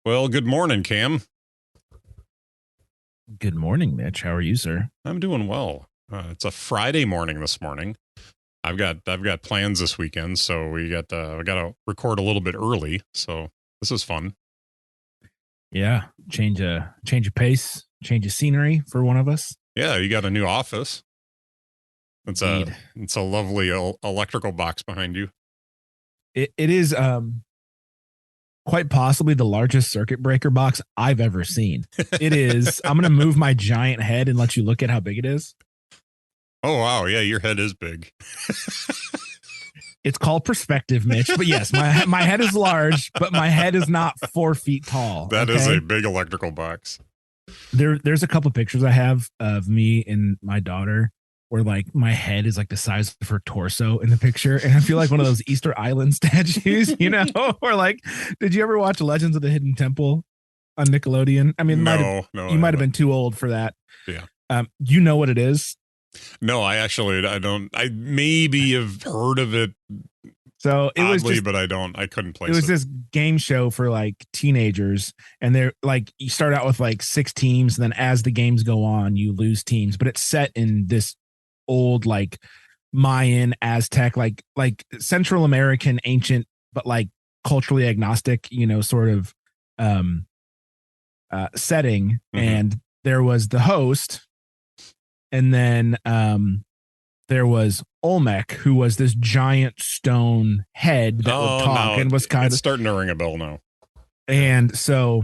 Well, good morning, Cam. Good morning, Mitch. How are you, sir? I'm doing well. It's a Friday morning this morning. I've got plans this weekend, so we got to record a little bit early. So this is fun. Yeah, change of pace, change of scenery for one of us. Yeah, you got a new office. It's a Indeed, it's a lovely electrical box behind you. it is quite possibly the largest circuit breaker box I've ever seen. It is. I'm gonna move my giant head and let you look at how big it is. Oh wow, yeah, your head is big. It's called perspective, Mitch. But yes, my head is large, but my head is not 4 feet tall. That is a Okay, big electrical box. there's a couple pictures I have of me and my daughter where like my head is like the size of her torso in the picture, and I feel like one of those Easter Island statues, or like, did you ever watch Legends of the Hidden Temple on Nickelodeon? I mean, No, I you might have haven't. been too old for that. Yeah. You know what it is. No, I don't. I maybe have heard of it So oddly, but I don't. I couldn't it place was it. this game show for like teenagers, and they're like, you start out with like six teams, and then as the games go on you lose teams, but it's set in this old like Mayan, Aztec, like Central American ancient, but like culturally agnostic, sort of um setting. Hmm. And there was the host, and then there was Olmec, who was this giant stone head that would Oh, talk now and was kind it's of. starting to ring a bell now. Yeah. And so,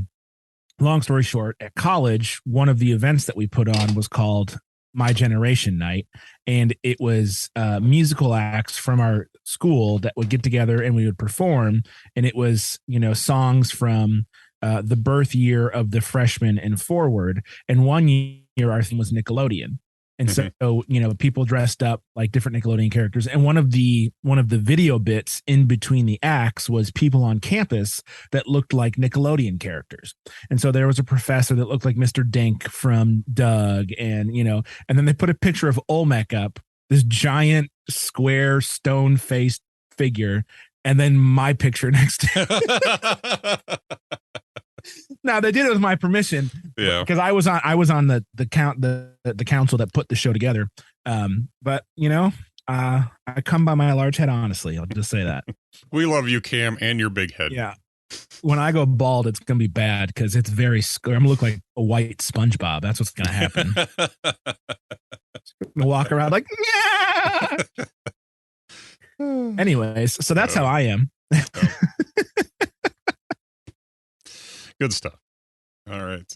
long story short, at college, one of the events that we put on was called My Generation Night. And it was musical acts from our school that would get together and we would perform. And it was, songs from the birth year of the freshman and forward. And one year, our theme was Nickelodeon. And so, Hmm. people dressed up like different Nickelodeon characters. And one of the video bits in between the acts was people on campus that looked like Nickelodeon characters. And so there was a professor that looked like Mr. Dink from Doug, and then they put a picture of Olmec up, this giant square stone faced figure, and then my picture next to it. Now they did it with my permission, Yeah. because I was on the council that put the show together. But I come by my large head honestly. I'll just say that. We love you, Cam, and your big head. Yeah. When I go bald, it's gonna be bad because it's very. I'm gonna look like a white SpongeBob. That's what's gonna happen. I'm gonna walk around like, yeah. Anyways, so that's how I am. Oh, good stuff. All right.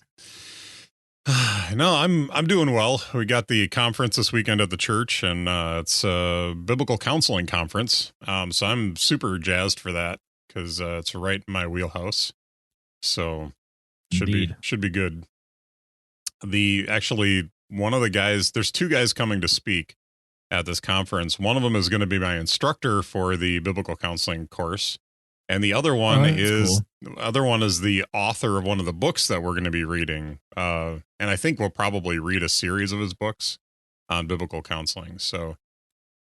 No, I'm doing well. We got the conference this weekend at the church, and it's a biblical counseling conference. So I'm super jazzed for that because it's right in my wheelhouse. So Indeed. should be good. The actually one of the guys, there's two guys coming to speak at this conference. One of them is going to be my instructor for the biblical counseling course, and Oh, that's cool. the other one is the author of one of the books that we're going to be reading. And I think we'll probably read a series of his books on biblical counseling. So,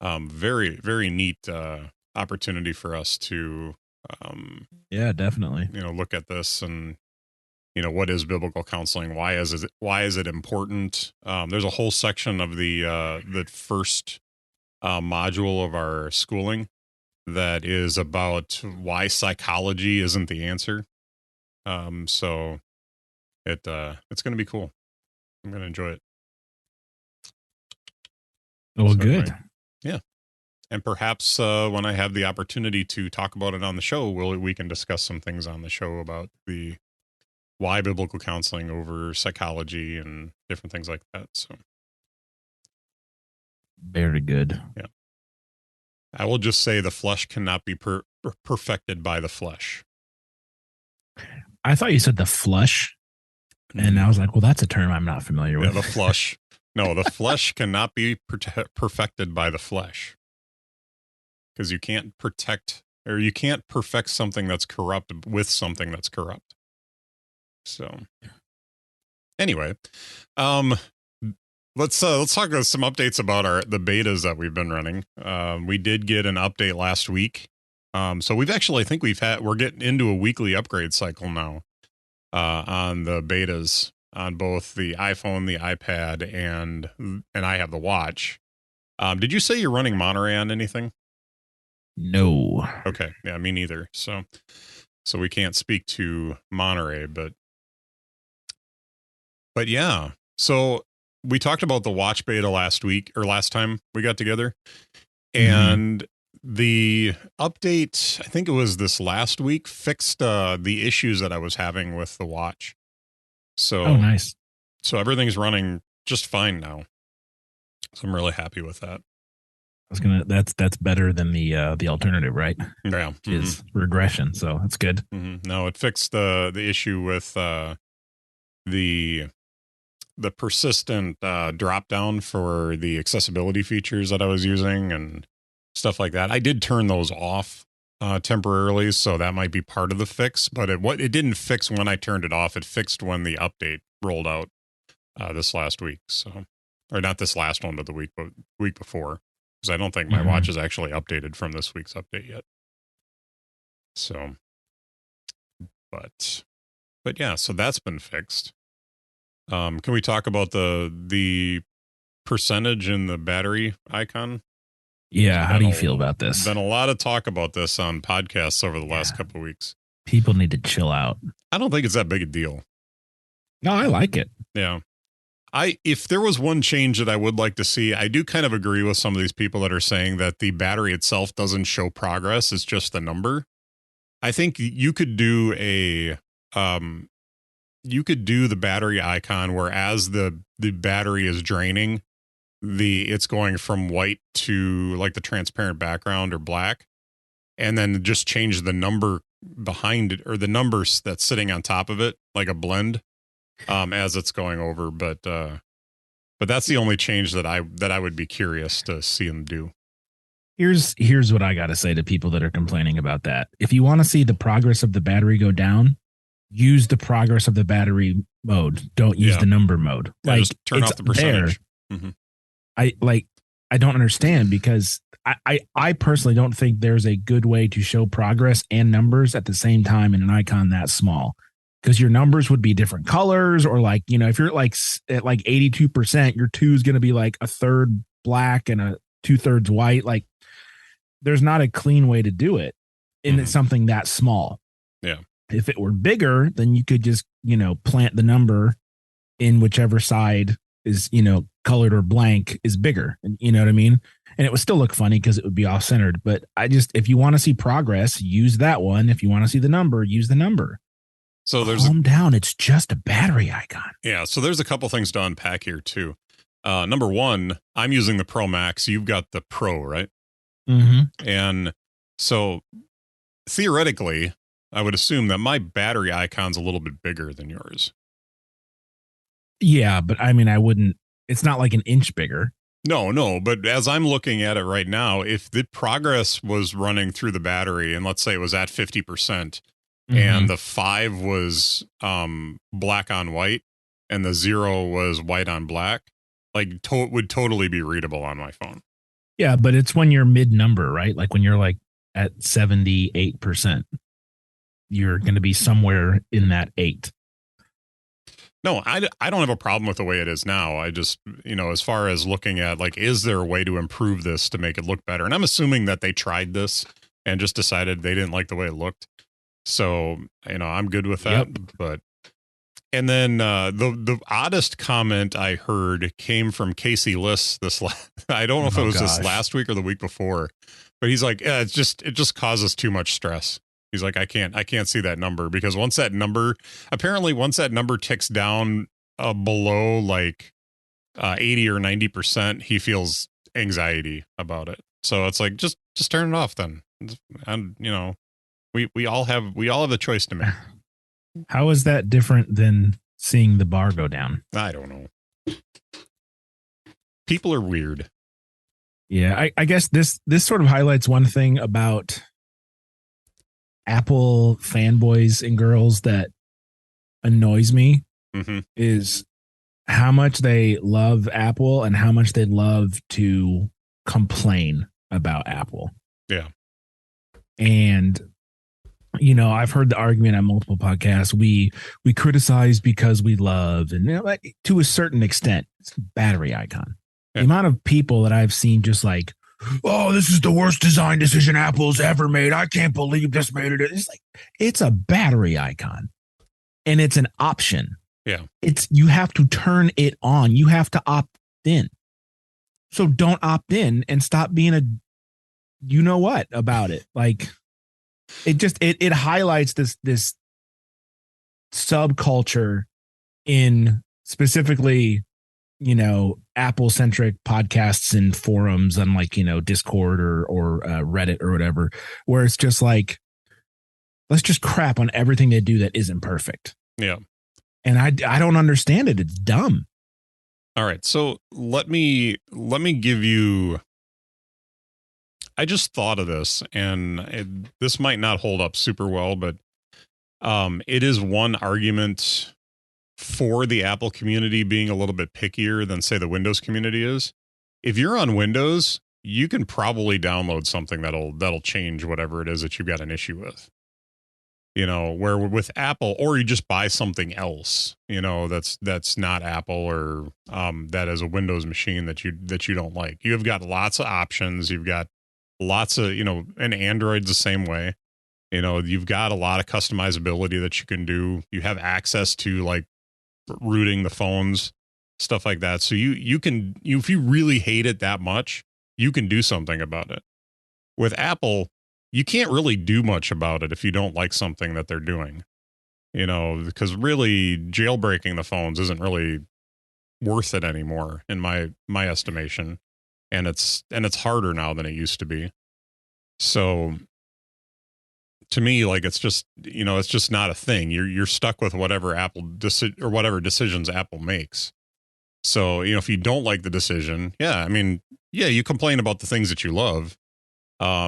very very neat opportunity for us to Yeah, definitely. look at this and what is biblical counseling, why is it important. There's a whole section of the first module of our schooling that is about why psychology isn't the answer. So it's going to be cool. I'm going to enjoy it. Well, So anyway, good. yeah, and perhaps when I have the opportunity to talk about it on the show, we can discuss some things on the show about the why biblical counseling over psychology and different things like that. So Very good. yeah, I will just say the flesh cannot be perfected by the flesh. I thought you said the flush, and I was like, well, that's a term I'm not familiar Yeah, with. the flesh. No, the flesh cannot be perfected by the flesh because you can't protect or you can't perfect something that's corrupt with something that's corrupt. So anyway, um, let's talk about some updates about the betas that we've been running. We did get an update last week. So we're getting into a weekly upgrade cycle now. on the betas on both the iPhone, the iPad, and I have the watch. Did you say you're running Monterey on anything? No. Okay. Yeah, me neither. So we can't speak to Monterey, but yeah. So we talked about the watch beta last week or last time we got together, and the update, I think it was this last week, fixed the issues that I was having with the watch. So, oh, nice. So everything's running just fine now. So I'm really happy with that. That's better than the alternative, right? Yeah. Which is regression. So that's good. No, it fixed the issue with the persistent drop down for the accessibility features that I was using and stuff like that. I did turn those off temporarily, so that might be part of the fix. But it didn't fix when I turned it off. It fixed when the update rolled out this last week. So, or not this last one, but the week before, because I don't think my watch is actually updated from this week's update yet. So, but yeah, so that's been fixed. Can we talk about the percentage in the battery icon? Yeah, how do you feel about this? Been a lot of talk about this on podcasts over the last couple of weeks. People need to chill out. I don't think it's that big a deal. No, I like it. Yeah. If there was one change that I would like to see, I do kind of agree with some of these people that are saying that the battery itself doesn't show progress. It's just the number. I think you could do the battery icon where as the battery is draining, it's going from white to like the transparent background or black, and then just change the number behind it or the numbers that's sitting on top of it, like a blend, as it's going over. But that's the only change that I would be curious to see them do. Here's what I got to say to people that are complaining about that. If you want to see the progress of the battery go down, use the progress of the battery mode. Don't use the number mode. Yeah, just turn off the percentage. I don't understand, because I personally don't think there's a good way to show progress and numbers at the same time in an icon that small, because your numbers would be different colors, or like, if you're like at like 82%, your 2 is going to be like a third black and a 2/3 white. Like, there's not a clean way to do it in something that small. Yeah. If it were bigger, then you could just, plant the number in whichever side is, colored or blank is bigger. You know what I mean? And it would still look funny because it would be off centered. But if you want to see progress, use that one. If you want to see the number, use the number. So calm down. It's just a battery icon. Yeah. So there's a couple things to unpack here too. Number one, I'm using the Pro Max. You've got the Pro, right? Mm-hmm. And so theoretically, I would assume that my battery icon's a little bit bigger than yours. Yeah, but I mean, I wouldn't. It's not like an inch bigger. No. But as I'm looking at it right now, if the progress was running through the battery, and let's say it was at 50%, and the 5 was black on white, and the 0 was white on black, like would totally be readable on my phone. Yeah, but it's when you're mid number, right? Like when you're like at 78%, you're going to be somewhere in that 8. No, I don't have a problem with the way it is now. I just, as far as looking at, like, is there a way to improve this to make it look better? And I'm assuming that they tried this and just decided they didn't like the way it looked. So, I'm good with that. Yep. But, and then the oddest comment I heard came from Casey Liss I don't know if it was this last week or the week before, but he's like, yeah, it just causes too much stress. He's like, I can't see that number, because once that number ticks down below like 80 or 90%, he feels anxiety about it. So it's like, just turn it off then. And we all have the choice to make. How is that different than seeing the bar go down? I don't know. People are weird. Yeah, I guess this sort of highlights one thing about Apple fanboys and girls that annoys me, is how much they love Apple and how much they love to complain about Apple. Yeah. And I've heard the argument on multiple podcasts. We criticize because we love, and like, to a certain extent, it's a battery icon. The Yeah. amount of people that I've seen just like, oh, this is the worst design decision Apple's ever made. I can't believe this made it. It's like, it's a battery icon and it's an option. Yeah. You have to turn it on. You have to opt in. So don't opt in and stop being a you know what about it. Like, it highlights this subculture in specifically, Apple centric podcasts and forums on like, Discord or Reddit or whatever, where it's just like, let's just crap on everything they do that isn't perfect. Yeah. And I don't understand it. It's dumb. All right. So let me give you, I just thought of this, and this might not hold up super well, but it is one argument for the Apple community being a little bit pickier than, say, the Windows community is. If you're on Windows, you can probably download something that'll change whatever it is that you've got an issue with. Where with Apple, or you just buy something else, that's not Apple, or that is a Windows machine that you don't like. You've got lots of options. You've got lots of, and Android's the same way. You've got a lot of customizability that you can do. You have access to like rooting the phones, stuff like that. So you can, if you really hate it that much, you can do something about it. With Apple, you can't really do much about it if you don't like something that they're doing, because really jailbreaking the phones isn't really worth it anymore in my estimation. And it's harder now than it used to be. So to me, like, it's just not a thing. You're stuck with whatever whatever decisions Apple makes. So, if you don't like the decision, you complain about the things that you love,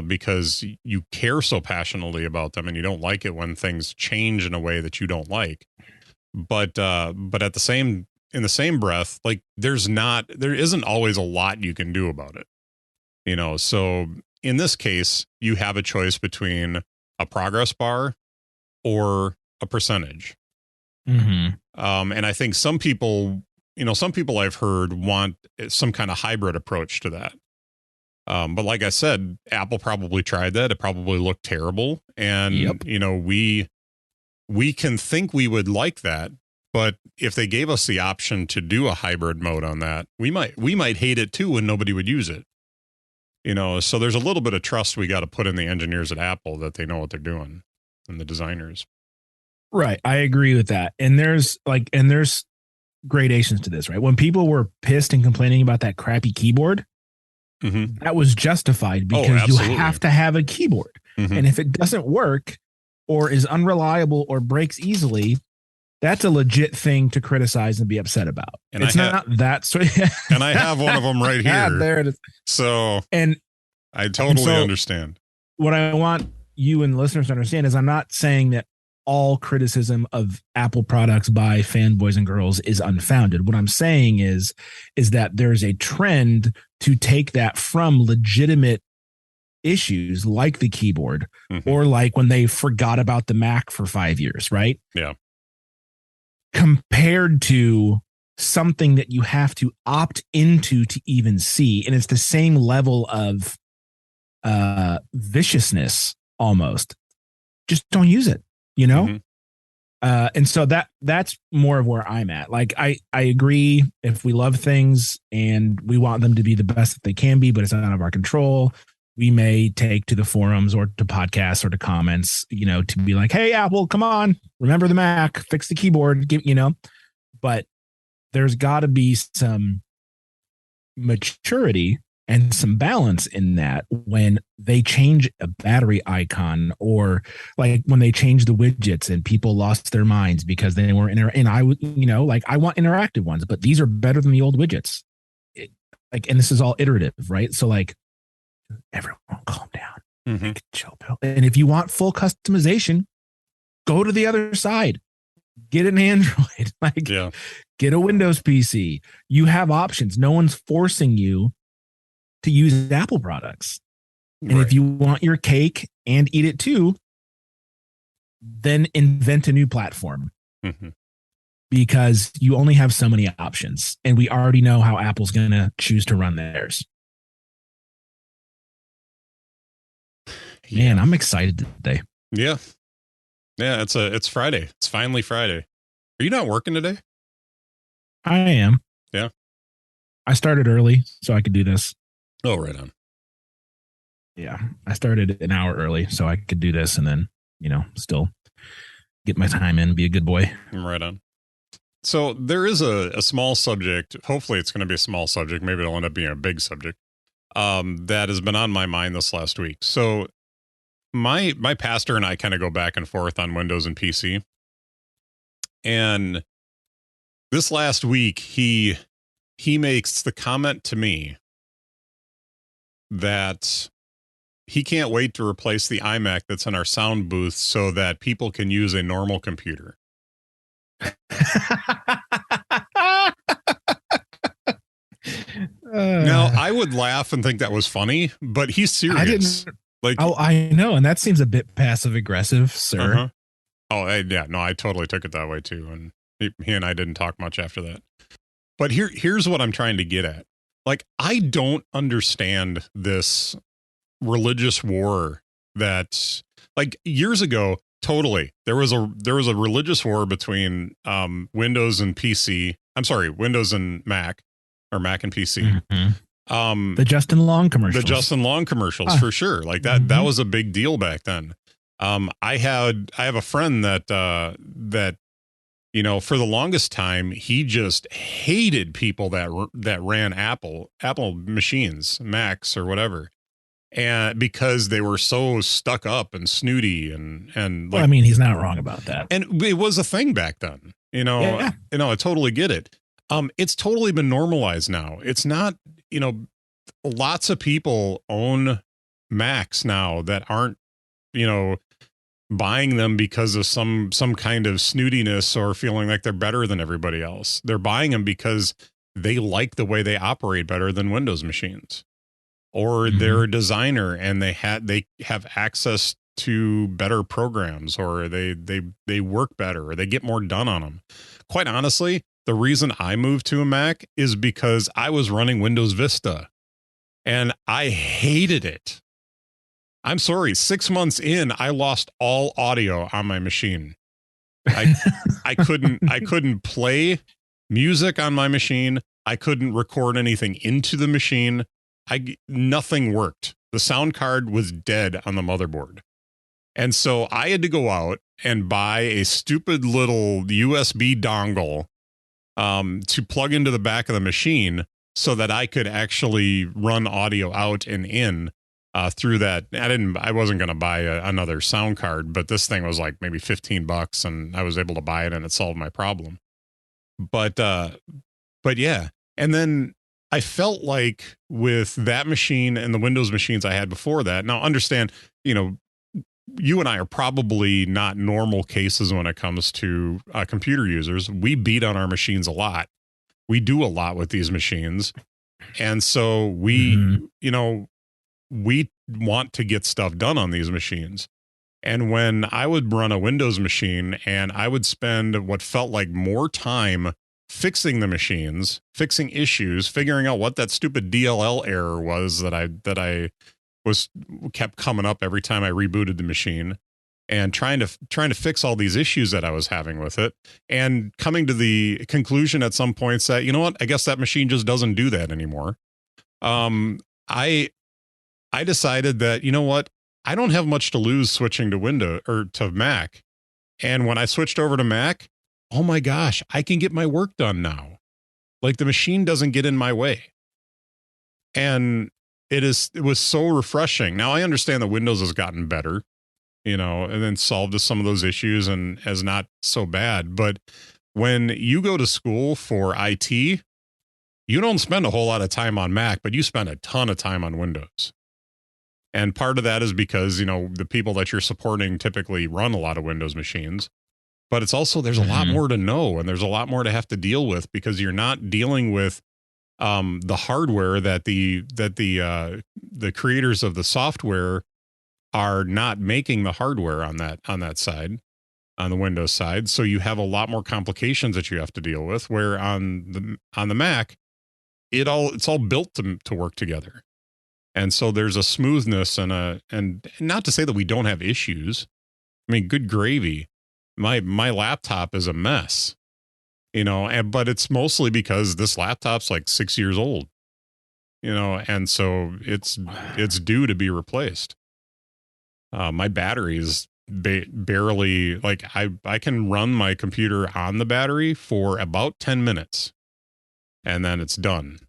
because you care so passionately about them, and you don't like it when things change in a way that you don't like. But at in the same breath, like, there isn't always a lot you can do about it. So in this case, you have a choice between a progress bar or a percentage. Mm-hmm. And I think some people I've heard want some kind of hybrid approach to that. But like I said, Apple probably tried that. It probably looked terrible. And, Yep. We can think we would like that. But if they gave us the option to do a hybrid mode on that, we might hate it too, and nobody would use it. So there's a little bit of trust we got to put in the engineers at Apple that they know what they're doing, and the designers. Right. I agree with that. And there's gradations to this, right? When people were pissed and complaining about that crappy keyboard, mm-hmm. that was justified because you have to have a keyboard. Mm-hmm. And if it doesn't work or is unreliable or breaks easily, that's a legit thing to criticize and be upset about. And it's not that sort. And I have one of them right here. There it is. So, and I totally understand. What I want you and listeners to understand is I'm not saying that all criticism of Apple products by fanboys and girls is unfounded. What I'm saying is that there's a trend to take that from legitimate issues like the keyboard, mm-hmm. or like when they forgot about the Mac for 5 years, right? Yeah. Compared to something that you have to opt into to even see. And it's the same level of viciousness almost. Just don't use it, Mm-hmm. And so that's more of where I'm at. Like, I agree, if we love things and we want them to be the best that they can be, but it's not out of our control, we may take to the forums or to podcasts or to comments, to be like, hey, Apple, come on, remember the Mac, fix the keyboard, but there's got to be some maturity and some balance in that when they change a battery icon, or like when they change the widgets and people lost their minds because they weren't and I would, I want interactive ones, but these are better than the old widgets. And this is all iterative, right? So like, everyone calm down, mm-hmm. chill pill. And if you want full customization, go to the other side, get an Android, get a Windows PC. You have options. No one's forcing you to use Apple products. And if you want your cake and eat it too, then invent a new platform Mm-hmm. because you only have so many options. And we already know how Apple's going to choose to run theirs. Man, Yeah. I'm excited today. Yeah. Yeah. It's Friday. It's finally Friday. Are you not working today? I am. Yeah. I started early so I could do this. Oh, right on. Yeah. I started an hour early so I could do this and then, still get my time in, be a good boy. Right on. So there is a small subject. Hopefully it's going to be a small subject. Maybe it'll end up being a big subject. That has been on my mind this last week. So my pastor and I kind of go back and forth on Windows and PC. And this last week, he makes the comment to me that he can't wait to replace the iMac that's in our sound booth so that people can use a normal computer. Now, I would laugh and think that was funny, but he's serious. I know, and that seems a bit passive aggressive, sir. Uh-huh. Oh, yeah, no, I totally took it that way too, and he and I didn't talk much after that. But here's what I'm trying to get at. Like, I don't understand this religious war that, like, years ago, totally there was a religious war between Windows and PC. I'm sorry, Windows and Mac, or Mac and PC. Mm-hmm. The Justin Long commercials. For sure. Like that was a big deal back then. I have a friend that for the longest time, he just hated people that ran Apple machines, Macs or whatever. And because they were so stuck up and snooty and like, I mean, he's not wrong about that. And it was a thing back then, I totally get it. It's totally been normalized now. It's not, lots of people own Macs now that aren't, buying them because of some kind of snootiness or feeling like they're better than everybody else. They're buying them because they like the way they operate better than Windows machines, or they're a designer and they have access to better programs, or they work better, or they get more done on them. Quite honestly, the reason I moved to a Mac is because I was running Windows Vista and I hated it. I'm sorry, 6 months in, I lost all audio on my machine. I couldn't play music on my machine. I couldn't record anything into the machine. Nothing worked. The sound card was dead on the motherboard. And so I had to go out and buy a stupid little USB dongle to plug into the back of the machine so that I could actually run audio out and in through that. I wasn't going to buy another sound card, but this thing was like maybe $15 and I was able to buy it and it solved my problem. But yeah. And then I felt like with that machine and the Windows machines I had before that, now understand, you and I are probably not normal cases when it comes to computer users. We beat on our machines a lot. We do a lot with these machines. And so we want to get stuff done on these machines. And when I would run a Windows machine and I would spend what felt like more time fixing the machines, fixing issues, figuring out what that stupid DLL error was that I kept coming up every time I rebooted the machine, and trying to fix all these issues that I was having with it, and coming to the conclusion at some points that, I guess that machine just doesn't do that anymore. I decided that, I don't have much to lose switching to Windows or to Mac. And when I switched over to Mac, oh my gosh, I can get my work done now. Like, the machine doesn't get in my way. And it was so refreshing. Now I understand that Windows has gotten better, and then solved some of those issues and is not so bad. But when you go to school for IT, you don't spend a whole lot of time on Mac, but you spend a ton of time on Windows. And part of that is because, the people that you're supporting typically run a lot of Windows machines. But it's also, there's a lot more to know, and there's a lot more to have to deal with, because you're not dealing with the hardware that the creators of the software are not making the hardware on that side. on the Windows side. So you have a lot more complications that you have to deal with, where on the Mac, it's all built to work together. And so there's a smoothness and not to say that we don't have issues. I mean, good gravy. My laptop is a mess, but it's mostly because this laptop's like 6 years old, and so it's due to be replaced. My battery is barely, like, I can run my computer on the battery for about 10 minutes and then it's done.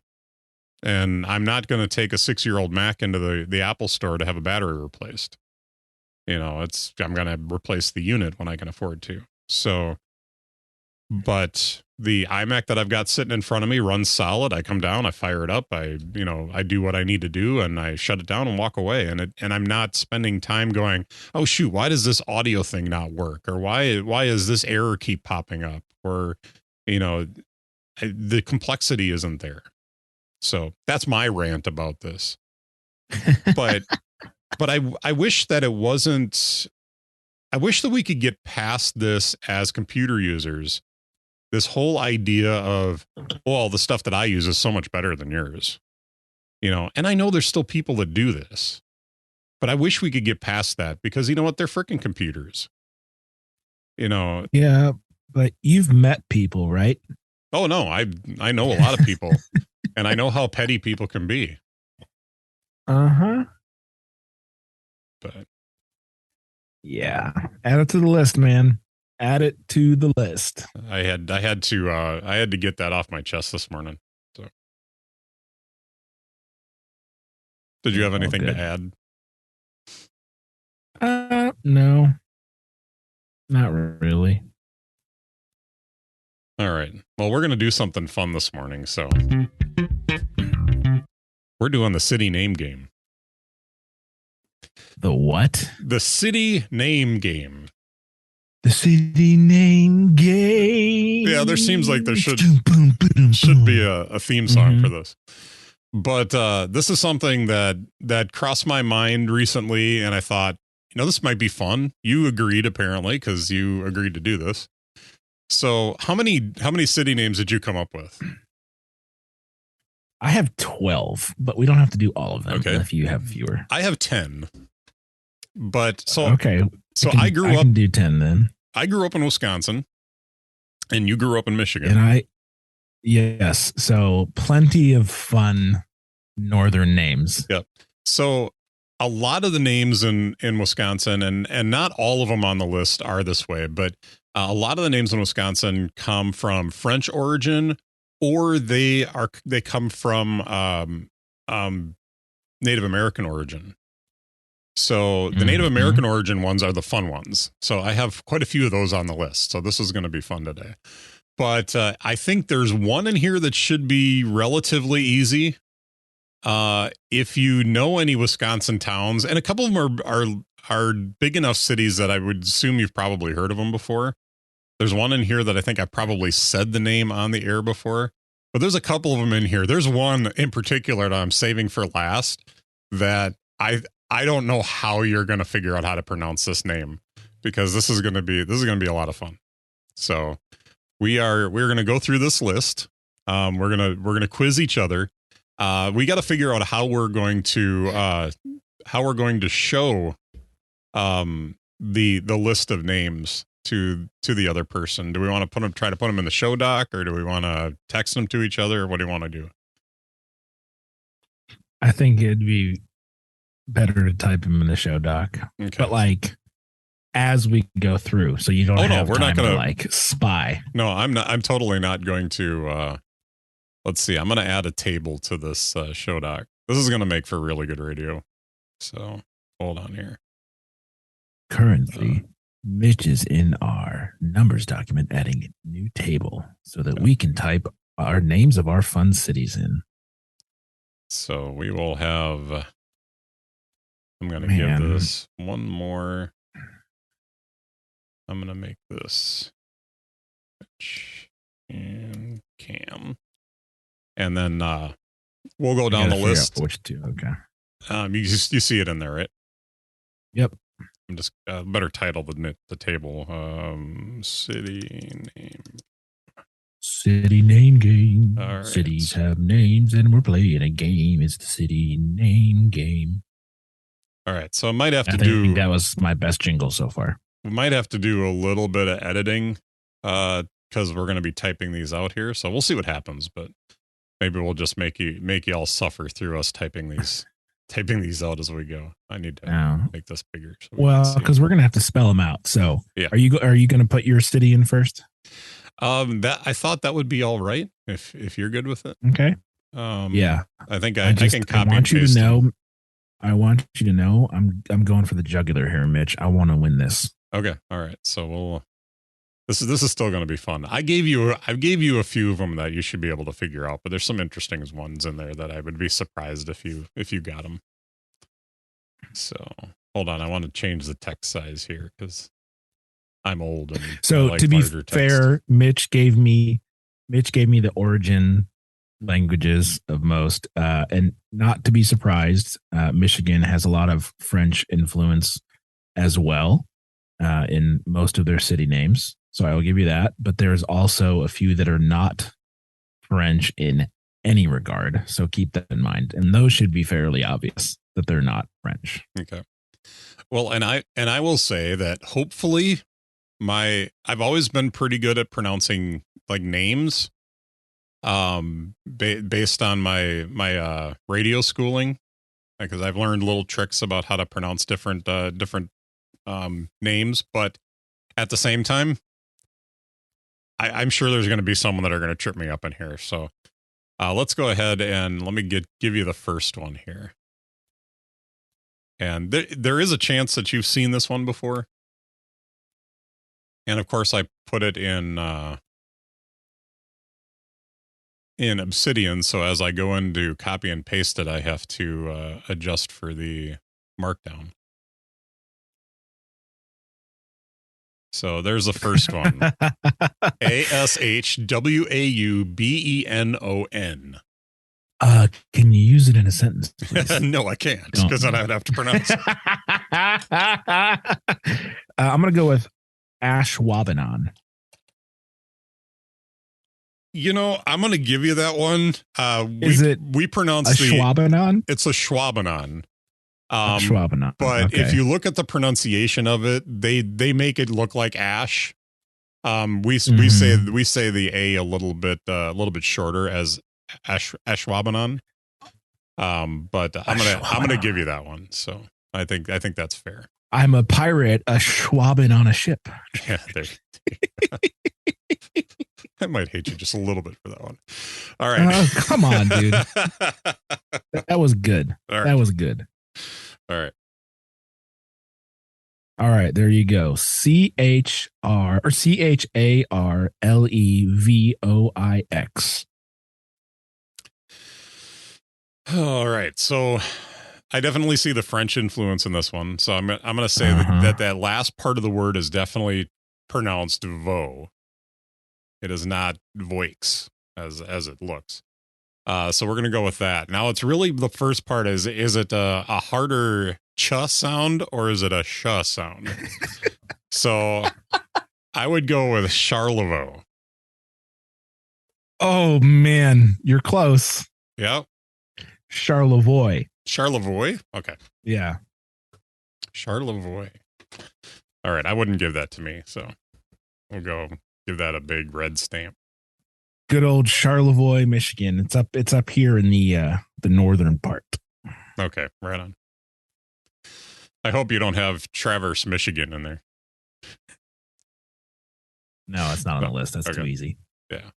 And I'm not going to take a 6-year-old Mac into the Apple store to have a battery replaced. I'm going to replace the unit when I can afford to. So, but the iMac that I've got sitting in front of me runs solid. I come down, I fire it up, I do what I need to do, and I shut it down and walk away. And I'm not spending time going, oh shoot, why does this audio thing not work? Or why is this error keep popping up? Or, the complexity isn't there. So that's my rant about this. But I wish that it wasn't. I wish that we could get past this as computer users. This whole idea of, well, the stuff that I use is so much better than yours. And I know there's still people that do this, but I wish we could get past that, because you know what? They're freaking computers. Yeah, but you've met people, right? Oh no, I know a lot of people. And I know how petty people can be. Uh-huh. But yeah, add it to the list, man. Add it to the list. I had to get that off my chest this morning. So, did you have anything to add? No, not really. All right. Well, we're going to do something fun this morning. So we're doing the city name game. The what? The city name game. The city name game. Yeah, there seems like there should be a theme song for this. But this is something that crossed my mind recently, and I thought, this might be fun. You agreed, apparently, because you agreed to do this. So how many city names did you come up with? I have 12, but we don't have to do all of them. Okay. If you have fewer. I have 10. But so okay. So I can do 10 then. I grew up in Wisconsin, and you grew up in Michigan. And yes. So plenty of fun northern names. Yep. So a lot of the names in Wisconsin, and not all of them on the list are this way, but a lot of the names in Wisconsin come from French origin, or they come from Native American origin. So the Native American origin ones are the fun ones. So I have quite a few of those on the list. So this is going to be fun today. But I think there's one in here that should be relatively easy. If you know any Wisconsin towns, and a couple of them are big enough cities that I would assume you've probably heard of them before. There's one in here that I think I probably said the name on the air before, but there's a couple of them in here. There's one in particular that I'm saving for last that I don't know how you're going to figure out how to pronounce this name, because this is going to be a lot of fun. So we're going to go through this list. We're going to quiz each other. We got to figure out how we're going to show the list of names to the other person. Do we want to try to put them in the show doc, or do we want to text them to each other? What do you want to do? I think it'd be better to type them in the show doc. Okay. But like as we go through, so you don't have we're time not gonna to spy. No, I'm totally not going to let's see. I'm going to add a table to this show doc. This is going to make for really good radio. So hold on here. Currently, Mitch is in our numbers document adding a new table so that we can type our names of our fun cities in. So we will have, I'm going to give this one more. I'm going to make this Mitch and Cam. And then we'll go down the list. Which two? Okay. You see it in there, right? Yep. I'm just better title the table. City name. City name game. All right. Cities have names, and we're playing a game. It's the city name game. All right. So I might have to I think that was my best jingle so far. We might have to do a little bit of editing because we're going to be typing these out here. So we'll see what happens, but maybe we'll just make you all suffer through us typing these out as we go. I need to make this bigger. So because we're going to have to spell them out. So yeah. Are you going to put your city in first? That I thought that would be all right if you're good with it. Okay. Yeah. I think I can copy. I want you to know. I want you to know I'm going for the jugular here, Mitch. I want to win this. Okay. All right. So we'll. This is still going to be fun. I gave you a few of them that you should be able to figure out, but there's some interesting ones in there that I would be surprised if you got them. So hold on, I want to change the text size here because I'm old and so like to be fair, Mitch gave me the origin languages of most, and not to be surprised, Michigan has a lot of French influence as well in most of their city names. So I will give you that. But there's also a few that are not French in any regard. So keep that in mind. And those should be fairly obvious that they're not French. Okay. Well, and I will say that hopefully I've always been pretty good at pronouncing like names based on my radio schooling, because I've learned little tricks about how to pronounce different names. But at the same time, I'm sure there's going to be someone that are going to trip me up in here. So let's go ahead and let me give you the first one here. And there is a chance that you've seen this one before. And of course, I put it in Obsidian. So as I go in to copy and paste it, I have to adjust for the markdown. So there's the first one. ASHWAUBENON. Can you use it in a sentence, please? No, I can't, because then I'd have to pronounce it. I'm going to go with Ashwaubenon. I'm going to give you that one. We pronounce Ashwaubenon? It's a Schwabenon. Schwabenon. But okay. if you look at the pronunciation of it, they make it look like ash. We say the A a little bit shorter as Ashwaubenon. But I'm gonna give you that one. So I think that's fair. I'm a pirate, a Schwaben on a ship. Yeah, there. I might hate you just a little bit for that one. All right. Oh, come on, dude. That was good. Right. That was good. All right. All right. There you go. CHARLEVOIX. All right. So I definitely see the French influence in this one. So I'm going to say that last part of the word is definitely pronounced vo. It is not voix as it looks. So we're going to go with that. Now it's really the first part is it a harder ch sound or is it a sh sound? So I would go with Charlevoix. Oh man, you're close. Yep. Charlevoix. Charlevoix? Okay. Yeah. Charlevoix. All right. I wouldn't give that to me. So we'll go give that a big red stamp. Good old Charlevoix, Michigan. It's up here in the northern part. Okay. Right on. I hope you don't have Traverse, Michigan in there. No, it's not on the list. That's too easy. Yeah.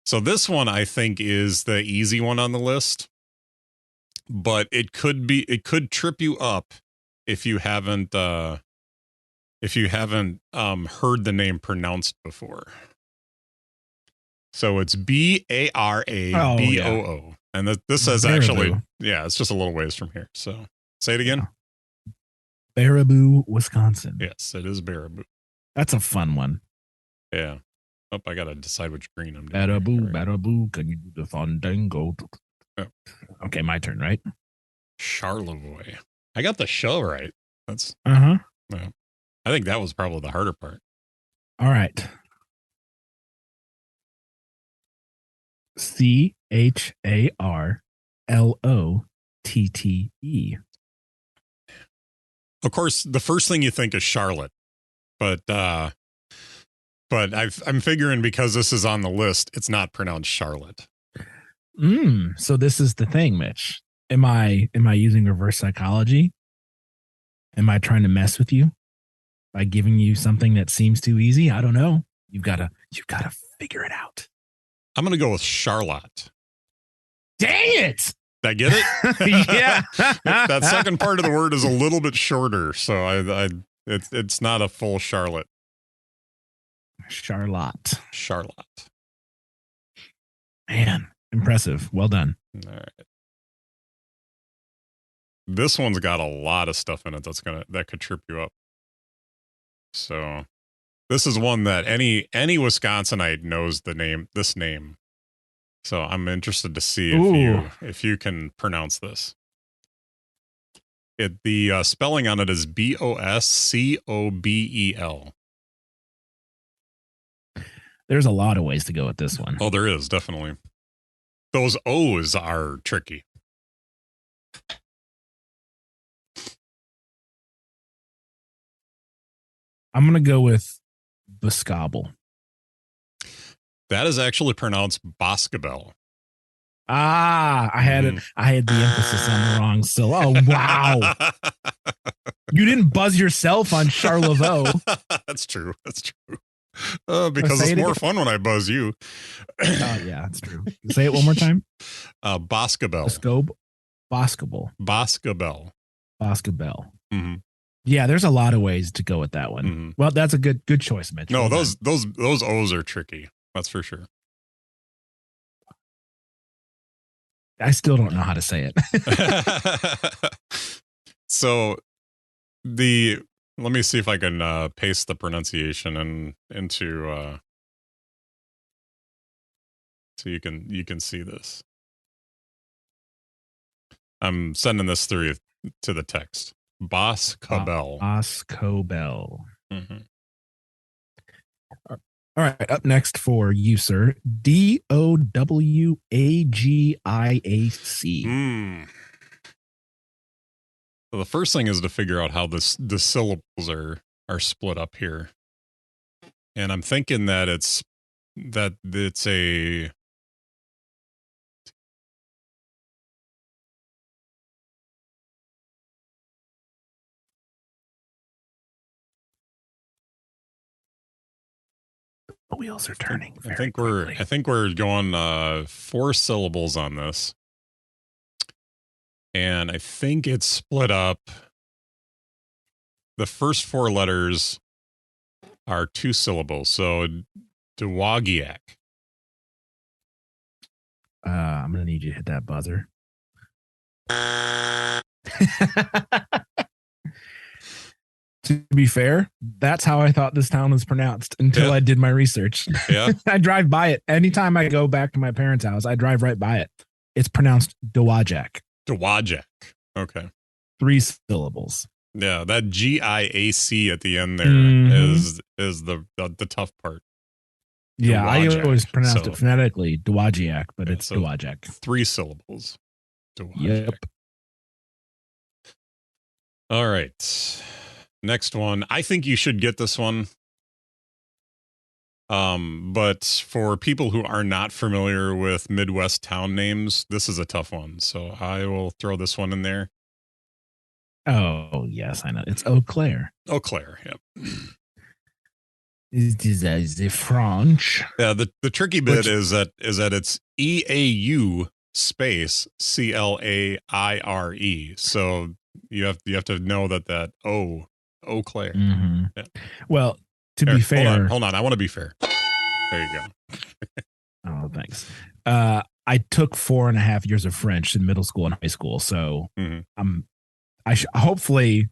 So this one I think is the easy one on the list, but it could trip you up if you haven't heard the name pronounced before. So it's BARABOO. And this says actually, it's just a little ways from here. So say it again. Baraboo, Wisconsin. Yes, it is Baraboo. That's a fun one. Yeah. Oh, I got to decide which green I'm doing. Baraboo, can you do the fandango? Oh. Okay, my turn, right? Charlevoix. I got the show right. That's, Uh-huh. yeah. I think that was probably the harder part. All right. CHARLOTTE. Of course, the first thing you think is Charlotte, but I'm figuring because this is on the list, it's not pronounced Charlotte. So this is the thing, Mitch. Am I using reverse psychology? Am I trying to mess with you by giving you something that seems too easy? I don't know. You've got to figure it out. I'm gonna go with Charlotte. Dang it! Did I get it? Yeah. That second part of the word is a little bit shorter, so it's not a full Charlotte. Charlotte. Charlotte. Man, impressive. Well done. All right. This one's got a lot of stuff in it that could trip you up. So this is one that any Wisconsinite knows this name. So I'm interested to see if you can pronounce this. The spelling on it is Boscobel. There's a lot of ways to go with this one. Oh, there is, definitely. Those O's are tricky. I'm going to go with Boscobel. That is actually pronounced Boscobel. Ah, I had the emphasis on the wrong syllable. Oh, wow. You didn't buzz yourself on Charlevoix. That's true. Because it's more fun when I buzz you. Oh, yeah, that's true. Say it one more time. Boscobel. Boscobel. Mm-hmm. Yeah, there's a lot of ways to go with that one. Mm-hmm. Well, that's a good choice, Mitch. No, those O's are tricky. That's for sure. I still don't know how to say it. So let me see if I can paste the pronunciation into so you can see this. I'm sending this through to the text. Boscobel. Boscobel. Mm-hmm. All right, up next for you, sir. Dowagiac. So the first thing is to figure out how the syllables are split up here, and I'm thinking that it's a the wheels are turning. I think we're going 4 syllables on this. And I think it's split up. The first 4 letters are 2 syllables. So Dowagiac. I'm going to need you to hit that buzzer. To be fair, that's how I thought this town was pronounced until I did my research. Yeah. I drive by it. Anytime I go back to my parents' house, I drive right by it. It's pronounced Dowagiac. Dowagiac. Okay. 3 syllables. Yeah, that GIAC at the end there is the tough part. Yeah, Dowagiac. I always pronounced it phonetically Dowagiac, but it's Dowagiac. 3 syllables. Dowagiac. Yep. All right. Next one. I think you should get this one. But for people who are not familiar with Midwest town names, this is a tough one. So I will throw this one in there. Oh, yes, I know. It's Eau Claire. Eau Claire, yep. Is the French? Yeah, the tricky bit is that it's EAU space CLAIRE. So you have to know that Eau Claire. Mm-hmm. Yeah. Well, to be fair, hold on. I want to be fair. There you go. Oh, thanks. I took 4.5 years of French in middle school and high school, so I hopefully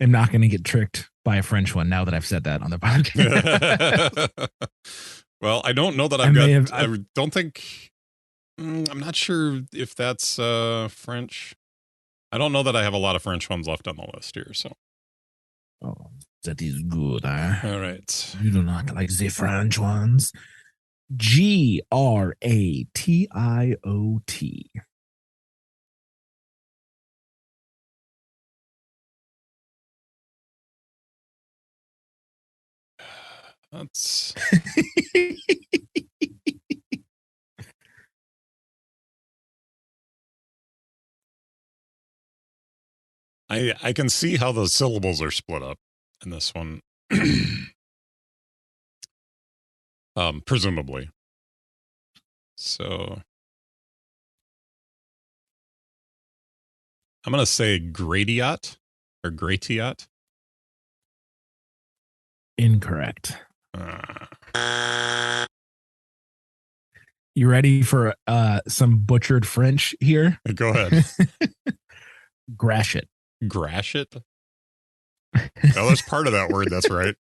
am not going to get tricked by a French one now that I've said that on the podcast. Well, I don't know that I don't think. I'm not sure if that's French. I don't know that I have a lot of French ones left on the list here. So Oh, that is good. Huh? All right. You do not like the French ones. Gratiot. That's I can see how the syllables are split up in this one. Presumably. So I'm gonna say gratiot or gratiot. Incorrect. Uh, You ready for some butchered French here? go ahead. Gratiot. Gratiot. Oh, that's part of that word. That's right.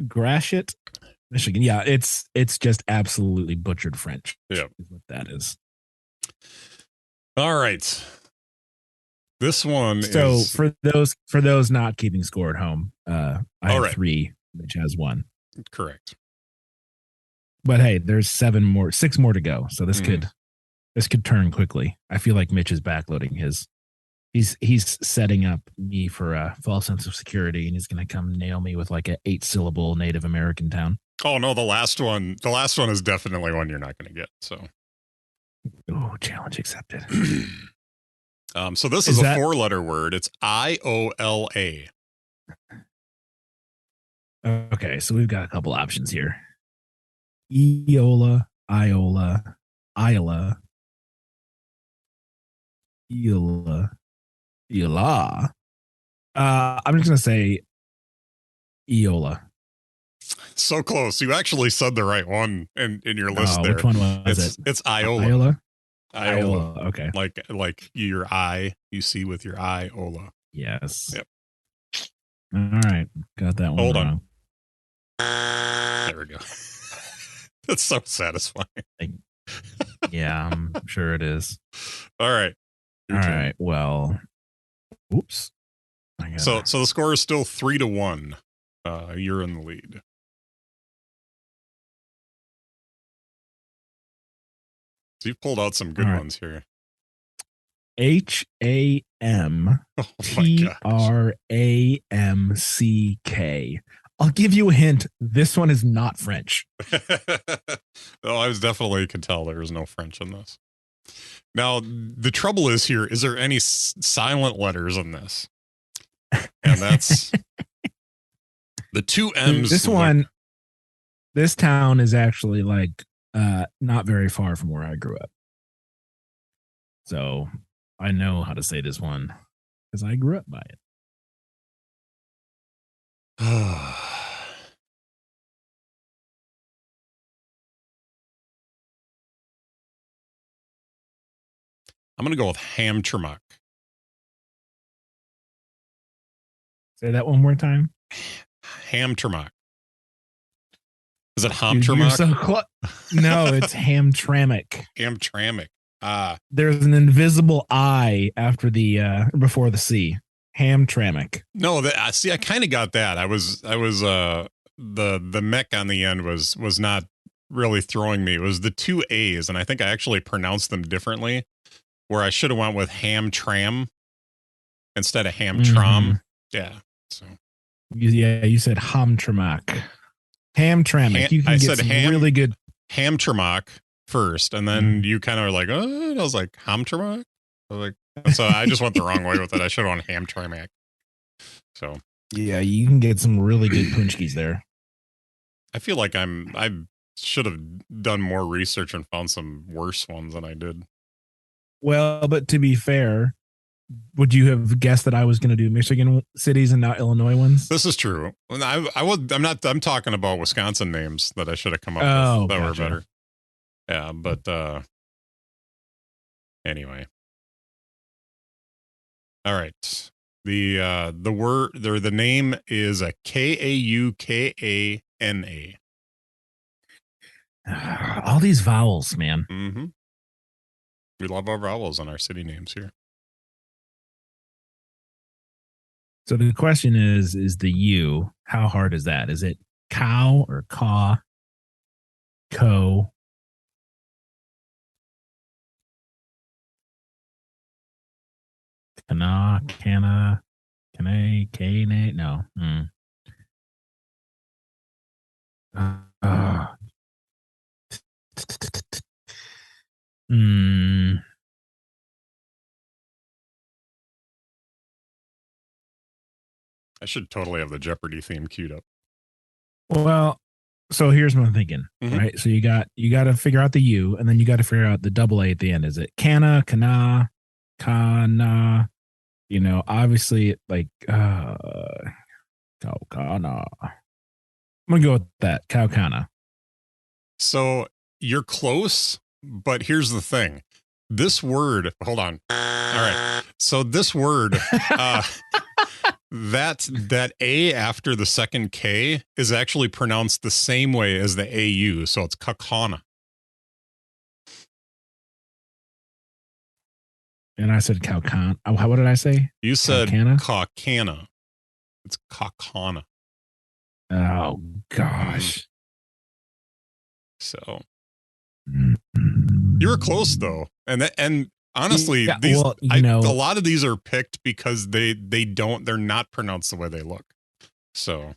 Gratiot, Michigan. Yeah, it's just absolutely butchered French. Yeah. Is what that is. All right. This one So is for those not keeping score at home, I have right. 3, which has 1. Correct. But hey, there's 6 more to go. So this could turn quickly. I feel like Mitch is backloading his. He's setting up me for a false sense of security, and he's going to come nail me with like a 8-syllable Native American town. Oh no, the last one is definitely one you're not going to get. So, oh, challenge accepted. So this is a 4-letter word. It's IOLA. Okay, so we've got a couple options here. Eola, Iola, Iola, Eola, Eola. I'm just gonna say Eola. So close. You actually said the right one in your list there. Which one was it? It's Iola. Iola? Iola. Okay. Like your eye, you see with your eye, Ola. Yes. Yep. All right. Got that one wrong. There we go. That's so satisfying. Yeah, I'm sure it is. All right. All right. Well, oops. So the score is still 3-1. You're in the lead. So you've pulled out some good ones here. HAMTRAMCK. I'll give you a hint. This one is not French. Oh, I was definitely could tell there was no French in this. Now, the trouble is here, is there any silent letters in this? And that's the 2 M's. This town is actually like not very far from where I grew up. So I know how to say this one because I grew up by it. I'm going to go with Hamtramck. Say that one more time. Hamtramck. Is it Hamtramck? So no, it's Hamtramck. Hamtramck. There's an invisible I after the before the C. Hamtramck. No, see, I kind of got that. I was the mech on the end was not really throwing me. It was the 2 A's, and I think I actually pronounced them differently. Where I should have went with Hamtram instead of Hamtram. Yeah. So. You said Hamtramck. Hamtramck. You can get some really good Hamtramck first, and then you kind of were like, oh, and I was like, Hamtramck? I was like, so I just went the wrong way with it. I should have won Hamtramck. So yeah, you can get some really good punchkis there. I feel like I should have done more research and found some worse ones than I did. Well, but to be fair, would you have guessed that I was going to do Michigan cities and not Illinois ones? This is true. I'm talking about Wisconsin names that I should have come up with that were better. Yeah, but anyway. All right. The word there, the name is a Kaukana. All these vowels, man. Mm-hmm. We love our vowels on our city names here. So the question is the U, how hard is that? Is it cow or caw, co? Kana, canna, cane, no. Uh, mm, I should totally have the Jeopardy theme queued up. well, so here's what I'm thinking, Mhm. right? So you got to figure out the U, and then you got to figure out the double A at the end. Is it canna, kana, kana? You know, obviously, like Kaukana. I'm gonna go with that. Kaukana. So you're close, but here's the thing. This word, hold on. All right. So this word, that A after the second K is actually pronounced the same way as the AU. So it's Kakana. And I said Kaukan. Oh, what did I say? You said Kaukana? Kakana. It's Kakana. Oh gosh. So Mm-hmm. you were close though. And honestly, Yeah, these well, a lot of these are picked because they're not pronounced the way they look. So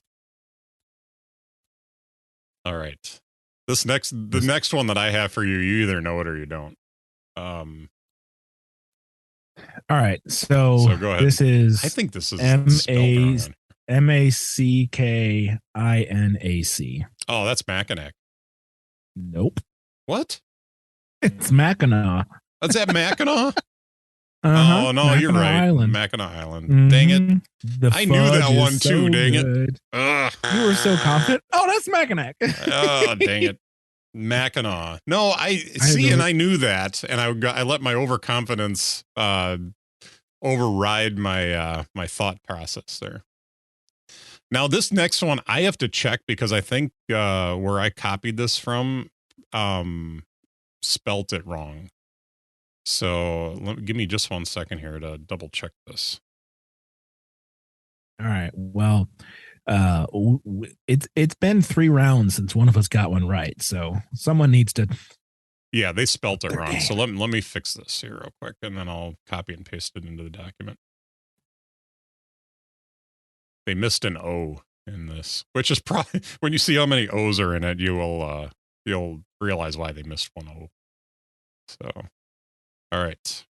all right. The next one that I have for you, you either know it or you don't. All right. So go ahead. this is I think this is spelled wrong. Mackinac. Oh, that's Mackinac. Nope. What? It's Mackinac. That's at Mackinac? Uh-huh. Oh, no, Mackinac you're right. Island. Mackinac Island. Mm-hmm. Dang it. I knew that one so too, dang good. it. Ugh. You were so confident. Oh, that's Mackinac. Oh, dang it. Mackinac. No, I see, and I knew that, and I let my overconfidence override my my thought process there. Now, this next one I have to check because I think where I copied this from spelt it wrong. So give me just 1 second here to double check this. All right. Well, it's been 3 rounds since one of us got one right, so someone needs to. Yeah, they spelt it wrong. So let me fix this here real quick, and then I'll copy and paste it into the document. They missed an O in this, which is probably when you see how many O's are in it, you'll realize why they missed one O. So, all right.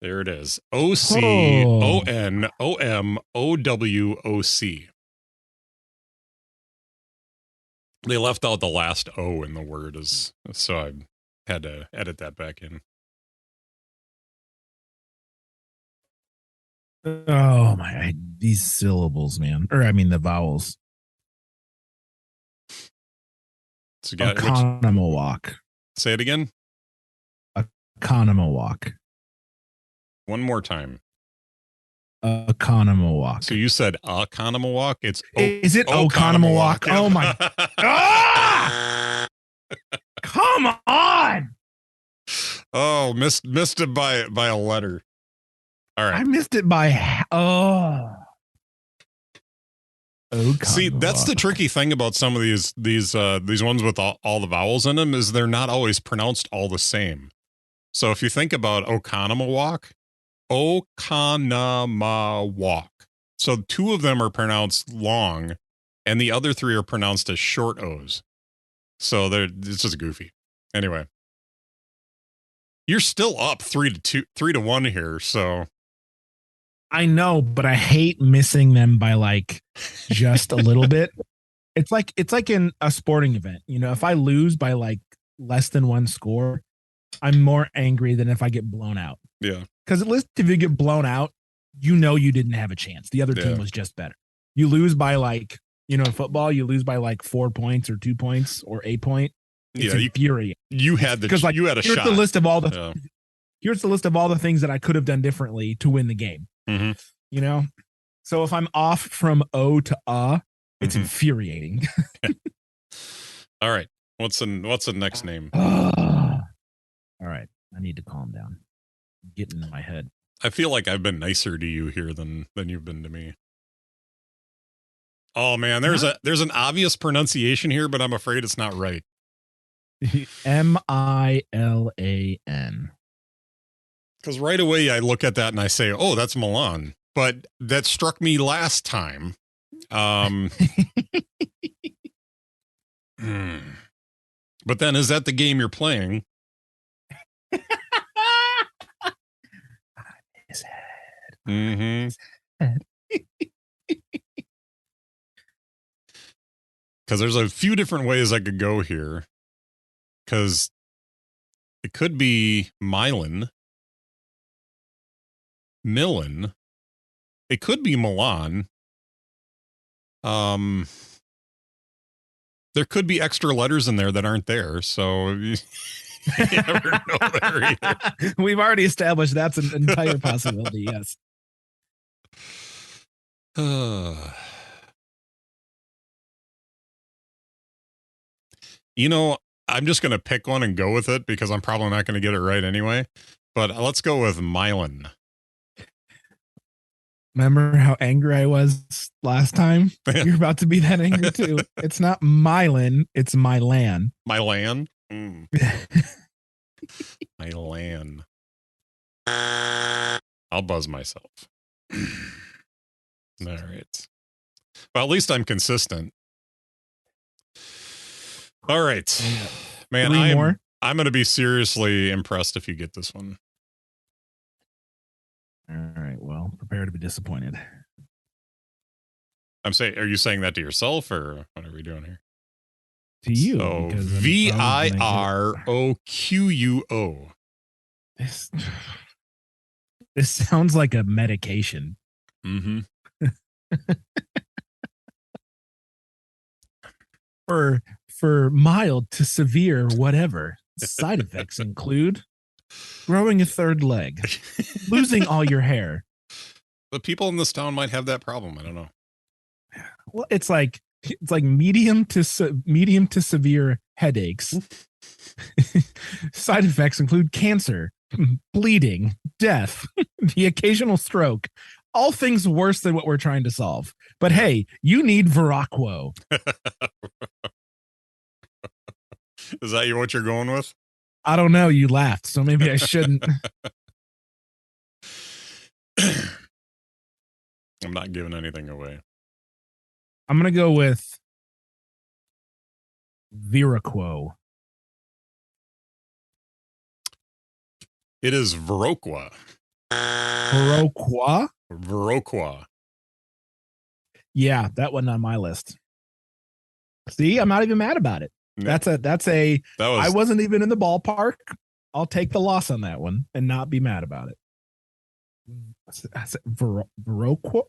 There it is. OCONOMOWOC. They left out the last O in the word, so I had to edit that back in. Oh my! These syllables, man, or I mean the vowels. So Economowalk. Say it again. Economowalk. One more time. Economowalk. So you said Economowalk? Is it Economowalk? Oh my! Ah! Come on! Oh, missed it by a letter. All right, I missed it by See, that's the tricky thing about some of these ones with all the vowels in them is they're not always pronounced all the same. So if you think about Oconomowoc, so 2 of them are pronounced long, and the other 3 are pronounced as short O's. So it's just goofy. Anyway, you're still up 3-1 here. So I know, but I hate missing them by like just a little bit. It's like in a sporting event. You know, if I lose by like less than 1 score, I'm more angry than if I get blown out. Yeah. Because at least if you get blown out, you know you didn't have a chance. The other team was just better. You lose by like, you know, in football, you lose by like 4 points or 2 points or a point. It's infuriating. You had the like, you had a here's shot. The list of all the here's the list of all the things that I could have done differently to win the game. Mm-hmm. You know, so if I'm off from O to it's infuriating. All right, what's the next name? All right, I need to calm down. I'm getting in my head. I feel like I've been nicer to you here than you've been to me. Oh man, there's an obvious pronunciation here, but I'm afraid it's not right. Milan. Because right away I look at that and I say, "Oh, that's Milan." But that struck me last time. But then, is that the game you're playing? His head. Mm-hmm. Because there's a few different ways I could go here. Because it could be Milan. It could be Milan. There could be extra letters in there that aren't there, so you never know there either. We've already established that's an entire possibility. Yes. You know, I'm just going to pick one and go with it because I'm probably not going to get it right anyway. But let's go with Milan. Remember how angry I was last time? You're about to be that angry too. It's not Milan, it's Milan. Milan? Mm. Milan. I'll buzz myself. All right. Well, at least I'm consistent. All right. Man, I'm going to be seriously impressed if you get this one. All right. Well, prepare to be disappointed. Are you saying that to yourself or what are we doing here? To you. So VIROQUO. This sounds like a medication. Mm-hmm. For mild to severe whatever. Side effects include growing a third leg, losing all your hair. The people in this town might have that problem. I don't know. Well, it's like medium to severe headaches. Side effects include cancer, bleeding, death, the occasional stroke. All things worse than what we're trying to solve. But hey, you need Viraquo. Is that what you're going with? I don't know. You laughed, so maybe I shouldn't. I'm not giving anything away. I'm going to go with Viraquo. It is Viroqua. Viroqua? Viroqua. Yeah, that wasn't on my list. See, I'm not even mad about it. I wasn't even in the ballpark. I'll take the loss on that one and not be mad about it. Viroqua?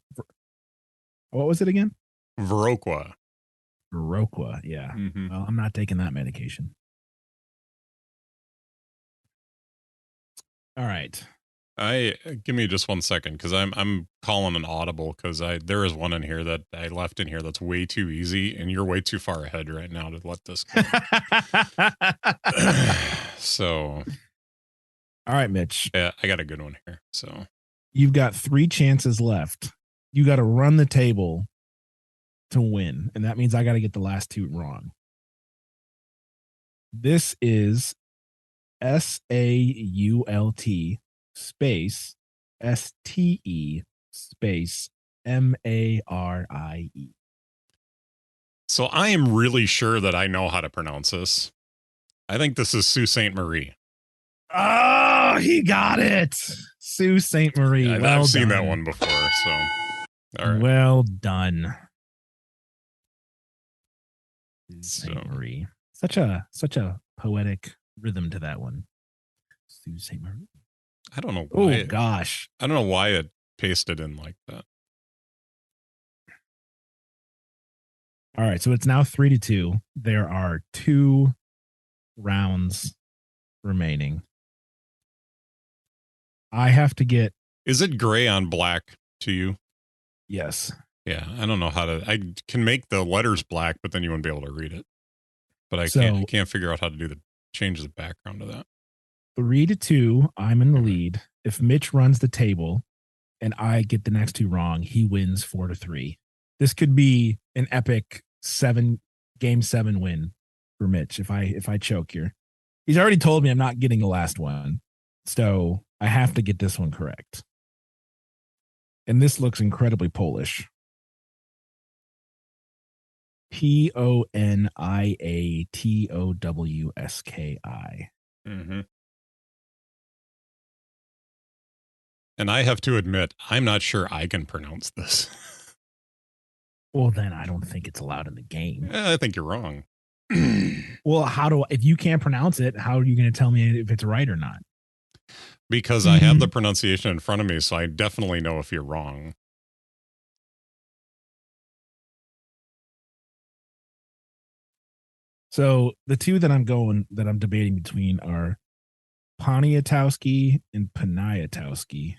What was it again? Viroqua. Viroqua, yeah. Mm-hmm. Well, I'm not taking that medication. All right. Give me just 1 second because I'm calling an audible because there is one in here that I left in here that's way too easy and you're way too far ahead right now to let this go. So, all right, Mitch. Yeah, I got a good one here. So you've got 3 chances left. You got to run the table to win, and that means I got to get the last 2 wrong. This is SAULT space STE space MARIE. So I am really sure that I know how to pronounce this. I think this is Sault Ste. Marie. Oh, he got it. Sault Ste. Marie. Yeah, I've seen that one before. So, all right. Well done. Sault Marie. Such a poetic rhythm to that one. Sault Ste. Marie. I don't know why. Oh gosh. I don't know why it pasted in like that. All right, so it's now 3-2. There are 2 rounds remaining. I have to get. Is it gray on black to you? Yes. Yeah, I don't know how to. I can make the letters black, but then you wouldn't be able to read it. But I can't figure out how to change the background to that. 3-2. I'm in the lead, if Mitch runs the table and I get the next two wrong, he wins 4-3. This could be an epic game 7 win for Mitch if I choke here. He's already told me I'm not getting the last one. So I have to get this one correct. And this looks incredibly Polish. Poniatowski. Mm-hmm. And I have to admit, I'm not sure I can pronounce this. Well, then I don't think it's allowed in the game. I think you're wrong. Well, if you can't pronounce it, how are you going to tell me if it's right or not? Because I have the pronunciation in front of me, so I definitely know if you're wrong. So the two that I'm debating between are Poniatowski and Poniatowski.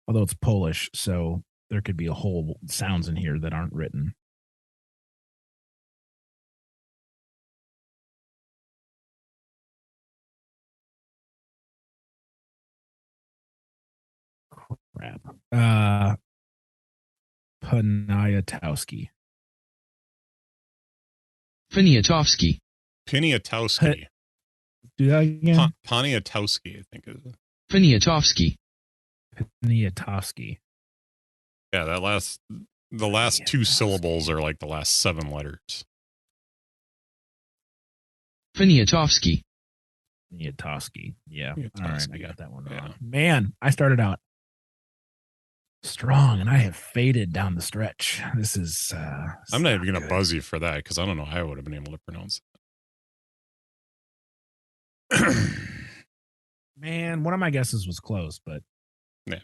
Although it's Polish, so there could be a whole sounds in here that aren't written. Crap. Poniatowski. Poniatowski. Poniatowski. Do that again? Poniatowski, I think it is. Poniatowski. Poniatowski. Yeah, the last two syllables are like the last 7 letters. Poniatowski. Poniatowski. Yeah. Poniatowski. All right, I got that one wrong. Yeah. Man, I started out strong and I have faded down the stretch. This is I'm not even gonna buzz you for that because I don't know how I would have been able to pronounce it. Man, one of my guesses was close, but yeah.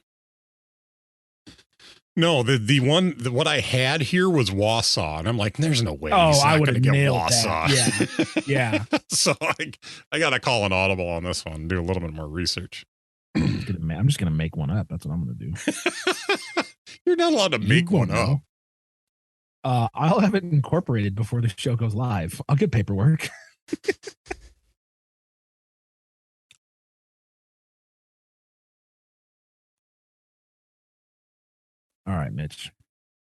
No, what I had here was Wausau, and I'm like, there's no way. Oh, he's not I would have get nailed Wausau. that. Yeah. So I got to call an audible on this one, do a little bit more research. I'm just gonna make one up. That's what I'm gonna do. You're not allowed to make one up. I'll have it incorporated before the show goes live. I'll get paperwork. All right, Mitch.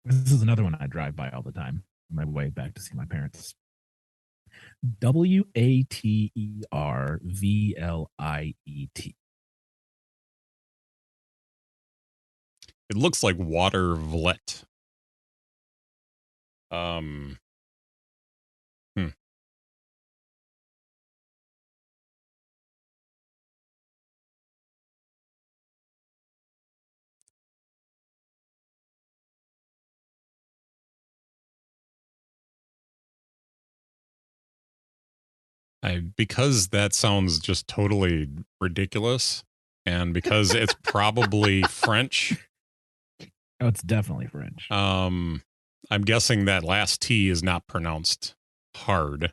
This is another one I drive by all the time on my way back to see my parents. Watervliet. It looks like Watervliet. Because that sounds just totally ridiculous, and because it's probably French. Oh, it's definitely French. I'm guessing that last T is not pronounced hard,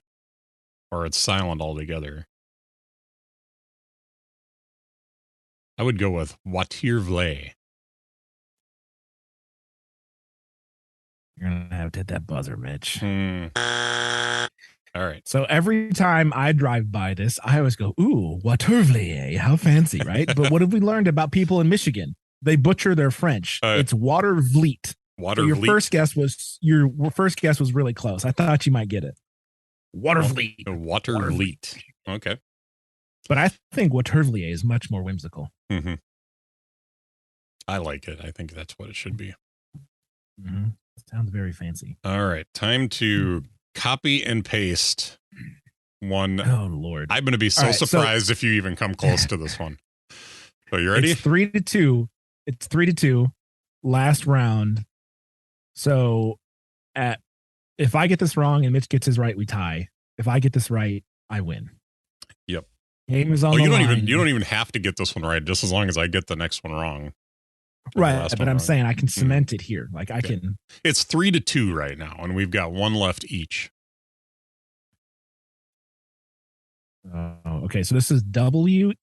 or it's silent altogether. I would go with Watervliet. You're gonna have to hit that buzzer, Mitch. All right. So every time I drive by this, I always go, "Ooh, Watervliet, how fancy, right?" But what have we learned about people in Michigan? They butcher their French. It's Watervliet. Watervliet. So your first guess was really close. I thought you might get it. Watervliet. Watervliet. Okay. But I think Watervliet is much more whimsical. Mm-hmm. I like it. I think that's what it should be. Mm-hmm. Sounds very fancy. All right. Time to copy and paste one. Oh, Lord. I'm going to be surprised if you even come close to this one. So you ready? It's 3-2. It's 3-2. Last round. So if I get this wrong and Mitch gets his right, we tie. If I get this right, I win. Yep. Game is on the line. You don't even have to get this one right, just as long as I get the next one wrong. Right, but I'm saying I can cement it here. Like I can. It's 3-2 right now, and we've got one left each. Okay. So this is WEYAUWEGA.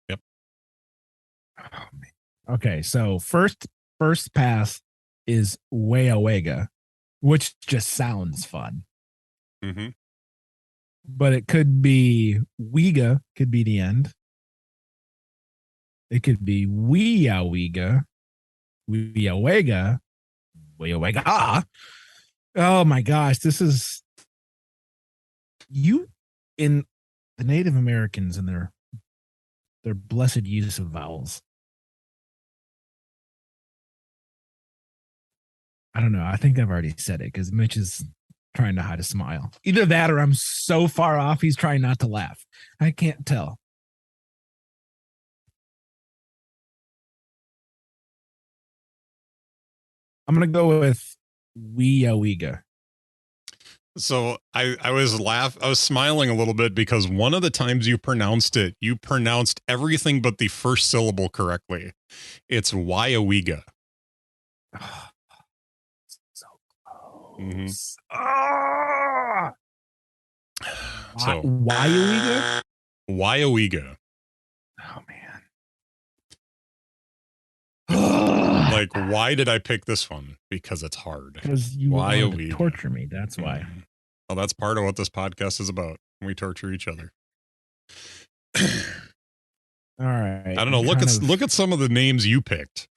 Yep. Oh, man. Okay. So first pass is Weyawega, which just sounds fun. Mm-hmm. But it could be Wega, could be the end. It could be Weawega, Weawega, Weawega. Oh my gosh, this is you in the Native Americans and their blessed use of vowels. I don't know. I think I've already said it because Mitch is trying to hide a smile. Either that or I'm so far off he's trying not to laugh. I can't tell. I'm gonna go with Weawega. So I was smiling a little bit because one of the times you pronounced it, you pronounced everything but the first syllable correctly. It's Wyawega. So close. Mm-hmm. So Wyawega? Wyawega. Oh man. Like, why did I pick this one? Because it's hard. Because you wanted to torture me. That's why. Well, that's part of what this podcast is about. We torture each other. All right. I don't know. Look at some of the names you picked.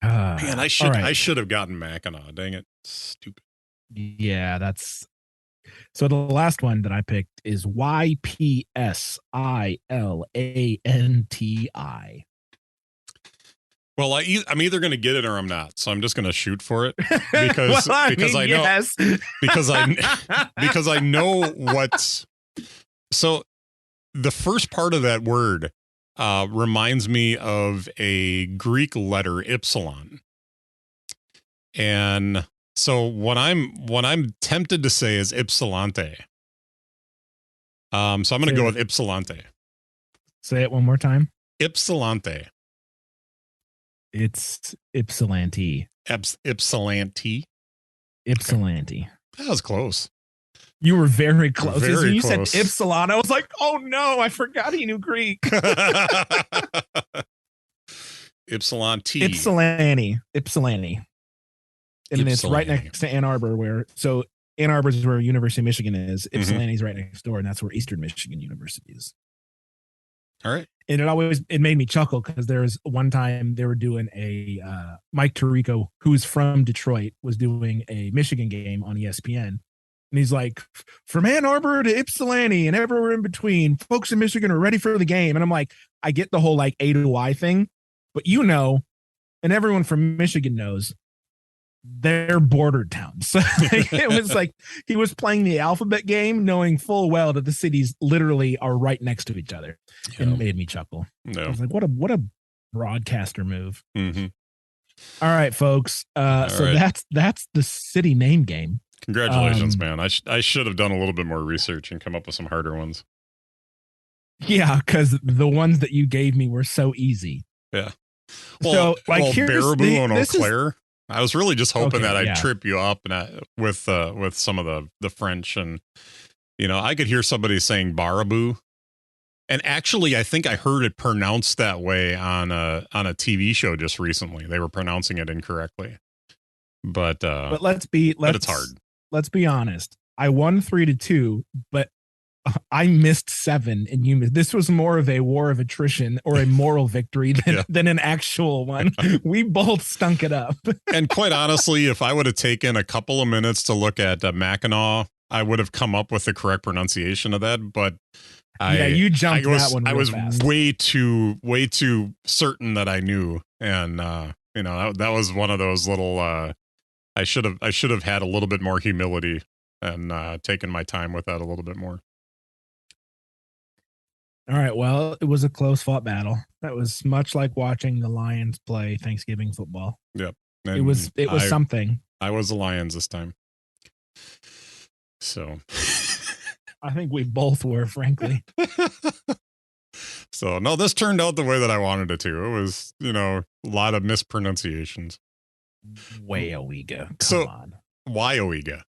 Man, I should have gotten Mackinac. Dang it. Stupid. Yeah, that's so the last one that I picked is YPSILANTI. Well, I'm either going to get it or I'm not. So I'm just going to shoot for it because I know yes. because I know what's. So the first part of that word reminds me of a Greek letter epsilon. And so what I'm tempted to say is ypsilante. So I'm going to go with ypsilante. Say it one more time. Ypsilante. It's Ypsilanti. Ypsilanti. Ypsilanti. That was close. You were very close. Very when you close. said Ypsilon, I was like, oh no, I forgot he knew Greek. Ypsilanti. Ypsilanti. And it's right next to Ann Arbor, Ann Arbor is where University of Michigan is. Ypsilanti is right next door, and that's where Eastern Michigan University is. All right. And it made me chuckle because there was one time they were doing a Mike Tirico, who's from Detroit, was doing a Michigan game on ESPN. And he's like, from Ann Arbor to Ypsilanti and everywhere in between, folks in Michigan are ready for the game. And I'm like, I get the whole like A to Y thing, but and everyone from Michigan knows, they're border towns. So it was like he was playing the alphabet game, knowing full well that the cities literally are right next to each other. Yeah. It made me chuckle. Yeah. I was like, what a broadcaster move. Mm-hmm. All right, folks. That's the city name game. Congratulations, man. I should have done a little bit more research and come up with some harder ones. Yeah, because the ones that you gave me were so easy. Yeah. Well, Baraboo and Eau Claire. I was really just hoping that I'd trip you up with some of the French, and I could hear somebody saying Baraboo, and actually I think I heard it pronounced that way on a TV show just recently. They were pronouncing it incorrectly, but it's hard. Let's be honest. I won 3-2, but I missed 7 and you missed. This was more of a war of attrition or a moral victory than an actual one. We both stunk it up. And quite honestly, if I would have taken a couple of minutes to look at Mackinac, I would have come up with the correct pronunciation of that. But you jumped that one. I was fast. way too certain that I knew, and that was one of those little. I should have had a little bit more humility and taken my time with that a little bit more. All right. Well, it was a close fought battle. That was much like watching the Lions play Thanksgiving football. Yep. And it was something. I was the Lions this time. So I think we both were, frankly. So no, this turned out the way that I wanted it to. It was, a lot of mispronunciations. Weyawega. Come on. Wyawega.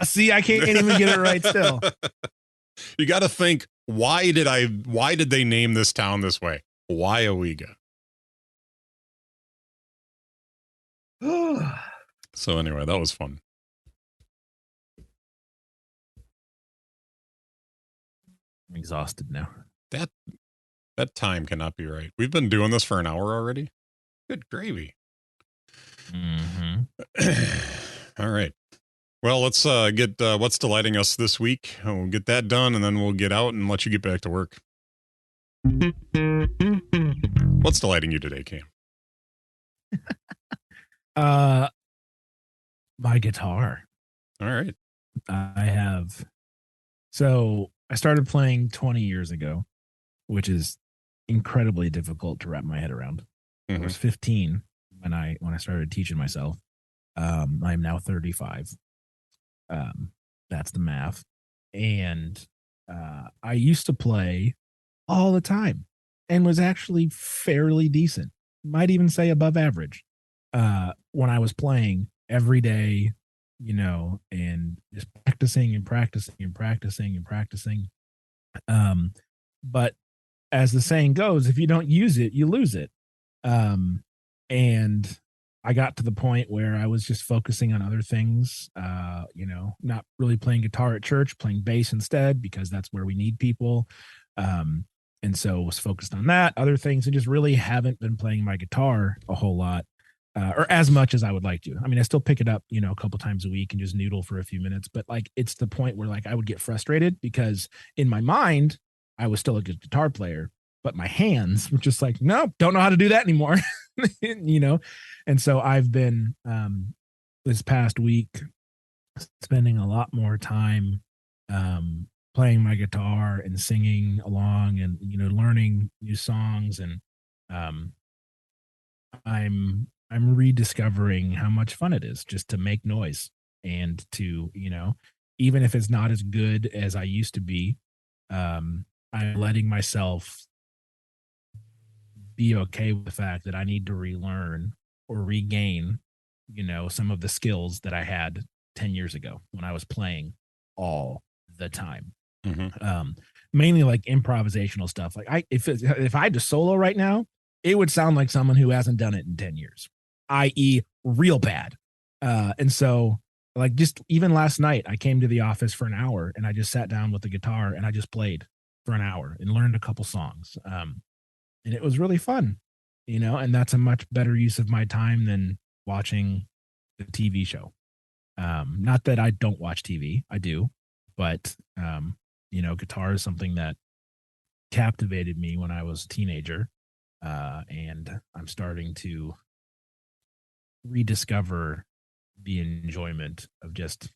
See, I can't even get it right still. You got to think, why did they name this town this way? Wyawega. So anyway, that was fun. I'm exhausted now. That time cannot be right. We've been doing this for an hour already. Good gravy. Mm-hmm. All right. Well, let's get what's delighting us this week. We'll get that done, and then we'll get out and let you get back to work. What's delighting you today, Cam? My guitar. All right. So I started playing 20 years ago, which is incredibly difficult to wrap my head around. I was 15 when I started teaching myself. I'm now 35. That's the math. And I used to play all the time and was actually fairly decent. Might even say above average. When I was playing every day, and just practicing and practicing and practicing and practicing. But as the saying goes, if you don't use it, you lose it. And I got to the point where I was just focusing on other things, not really playing guitar at church, playing bass instead, because that's where we need people. And so was focused on that, other things, and just really haven't been playing my guitar a whole lot. Or as much as I would like to. I mean, I still pick it up, a couple times a week and just noodle for a few minutes. But like, it's the point where like I would get frustrated because in my mind, I was still a good guitar player, but my hands were just like, nope, don't know how to do that anymore. And so I've been this past week spending a lot more time playing my guitar and singing along and learning new songs, and I'm rediscovering how much fun it is just to make noise and to, even if it's not as good as I used to be, I'm letting myself be okay with the fact that I need to relearn or regain, some of the skills that I had 10 years ago when I was playing all the time. Mainly like improvisational stuff. Like if I had to solo right now, it would sound like someone who hasn't done it in 10 years, i.e. real bad. And so like just even last night, I came to the office for an hour and I just sat down with the guitar and I just played for an hour and learned a couple songs. And it was really fun, and that's a much better use of my time than watching the TV show. Not that I don't watch TV, I do, but, guitar is something that captivated me when I was a teenager. And I'm starting to rediscover the enjoyment of just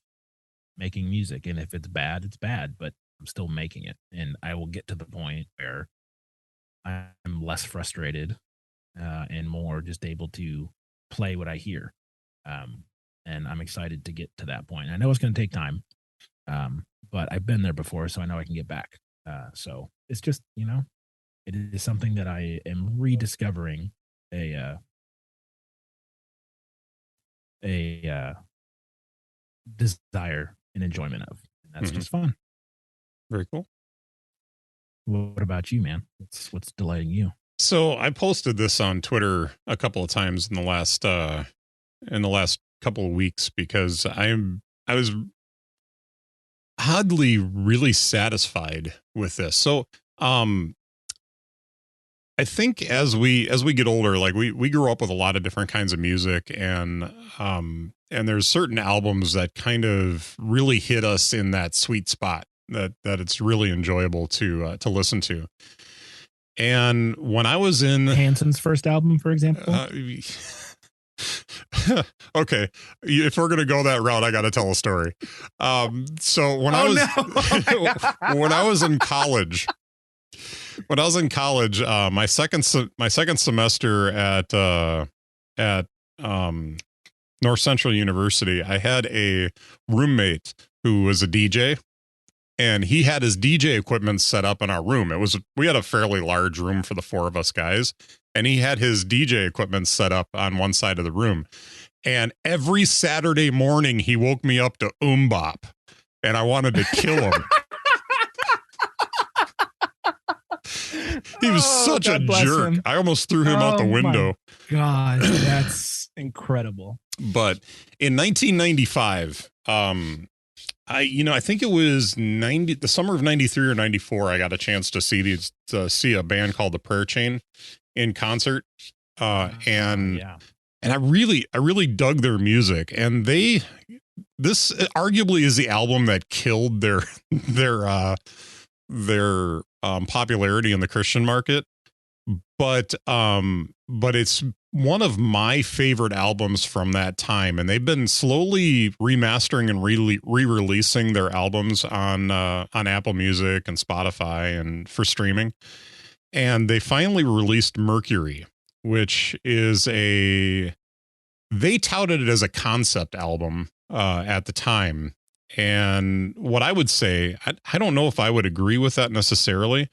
making music. And if it's bad, it's bad, but I'm still making it. And I will get to the point where I'm less frustrated and more just able to play what I hear. And I'm excited to get to that point. I know it's going to take time, but I've been there before, so I know I can get back. So it's just, it is something that I am rediscovering a desire and enjoyment of. And that's just fun. Very cool. What about you, man? What's delighting you? So I posted this on Twitter a couple of times in the last couple of weeks because I was oddly really satisfied with this. So I think as we get older, like we grew up with a lot of different kinds of music, and there's certain albums that kind of really hit us in that sweet spot that it's really enjoyable to listen to. And when I was in Hanson's first album, for example. Okay, if we're gonna go that route, I got to tell a story. So when when I was in college. My second semester at North Central University, I had a roommate who was a DJ, and he had his DJ equipment set up in our room. We had a fairly large room for the four of us guys, and he had his DJ equipment set up on one side of the room. And every Saturday morning, he woke me up to Bop, and I wanted to kill him. He was such a jerk. I almost threw him out the window. God, that's Incredible. But in 1995, I think it was the summer of 93 or 94, I got a chance to see a band called the Prayer Chain in concert. And I really dug their music, and this arguably is the album that killed their popularity in the Christian market. But it's one of my favorite albums from that time, and they've been slowly remastering and re-releasing their albums on Apple Music and Spotify and for streaming. And they finally released Mercury, which is they touted it as a concept album at the time. And what I would say, I don't know if I would agree with that necessarily.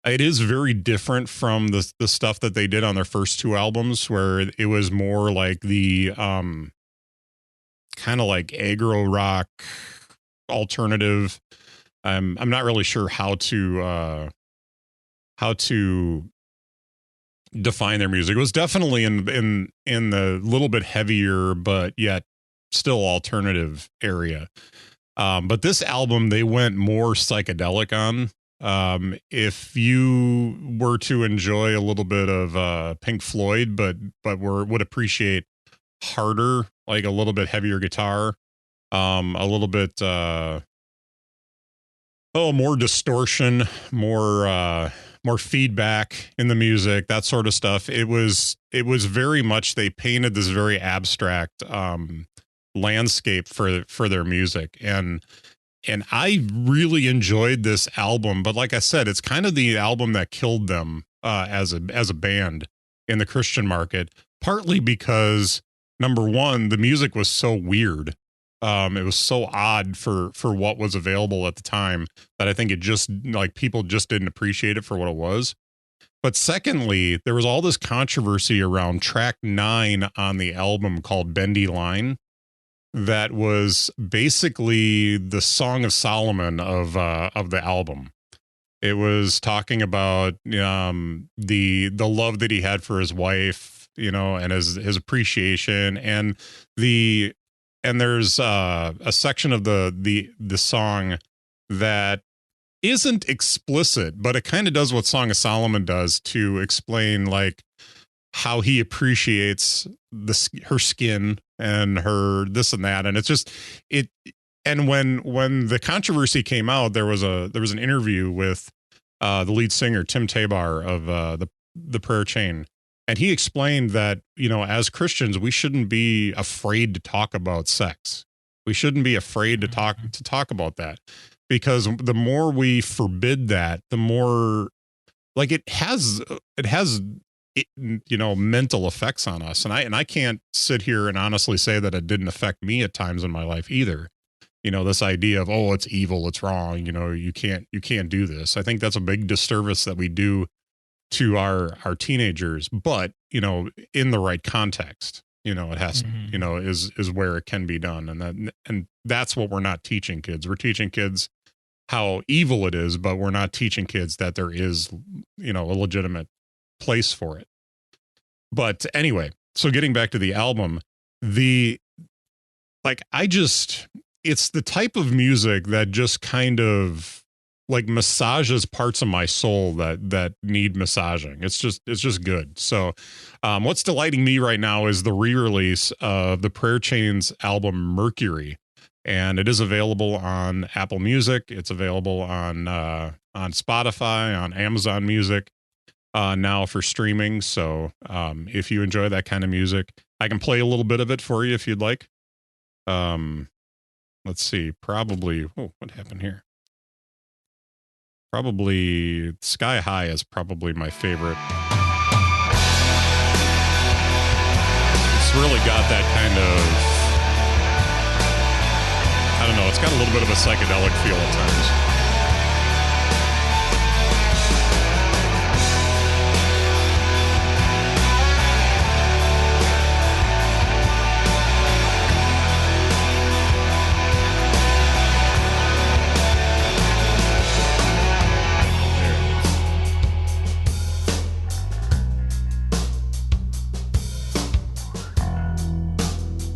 It is very different from the stuff that they did on their first two albums, where it was more like the kind of like aggro rock alternative. I'm not really sure how to define their music. It was definitely in the little bit heavier but yet still alternative area. But this album, they went more psychedelic on. If you were to enjoy a little bit of Pink Floyd, but would appreciate harder, like a little bit heavier guitar, a little bit more distortion, more feedback in the music, that sort of stuff. It was very much, they painted this very abstract landscape for their music, and I really enjoyed this album. But like I said, it's kind of the album that killed them as a band in the Christian market, partly because, number one, the music was so weird. It was so odd for what was available at the time that I think it just, like, people just didn't appreciate it for what it was. But secondly, there was all this controversy around track 9 on the album called Bendy Line. That was basically the Song of Solomon of the album. It was talking about the love that he had for his wife, and his appreciation, and there's a section of the song that isn't explicit, but it kind of does what Song of Solomon does to explain, like, how he appreciates her skin and her this and that. And it's just it. And when the controversy came out, there was an interview with the lead singer, Tim Tabar of the Prayer Chain. And he explained that, as Christians, we shouldn't be afraid to talk about sex. We shouldn't be afraid to talk about that, because the more we forbid that, the more, like, it has mental effects on us. And I can't sit here and honestly say that it didn't affect me at times in my life either. This idea of, oh, it's evil, it's wrong, you can't do this. I think that's a big disservice that we do to our teenagers, but, in the right context, it has, is where it can be done. And that's what we're not teaching kids. We're teaching kids how evil it is, but we're not teaching kids that there is, a legitimate place for it. But anyway, so getting back to the album, it's the type of music that just kind of, like, massages parts of my soul that need massaging. It's just good. So what's delighting me right now is the re-release of the Prayer Chain's album Mercury, and it is available on Apple Music. It's available on Spotify, on Amazon Music now for streaming. So if you enjoy that kind of music, I can play a little bit of it for you if you'd like. Let's see, probably, what happened here? Probably Sky High is probably my favorite. It's really got that kind of, I don't know, it's got a little bit of a psychedelic feel at times.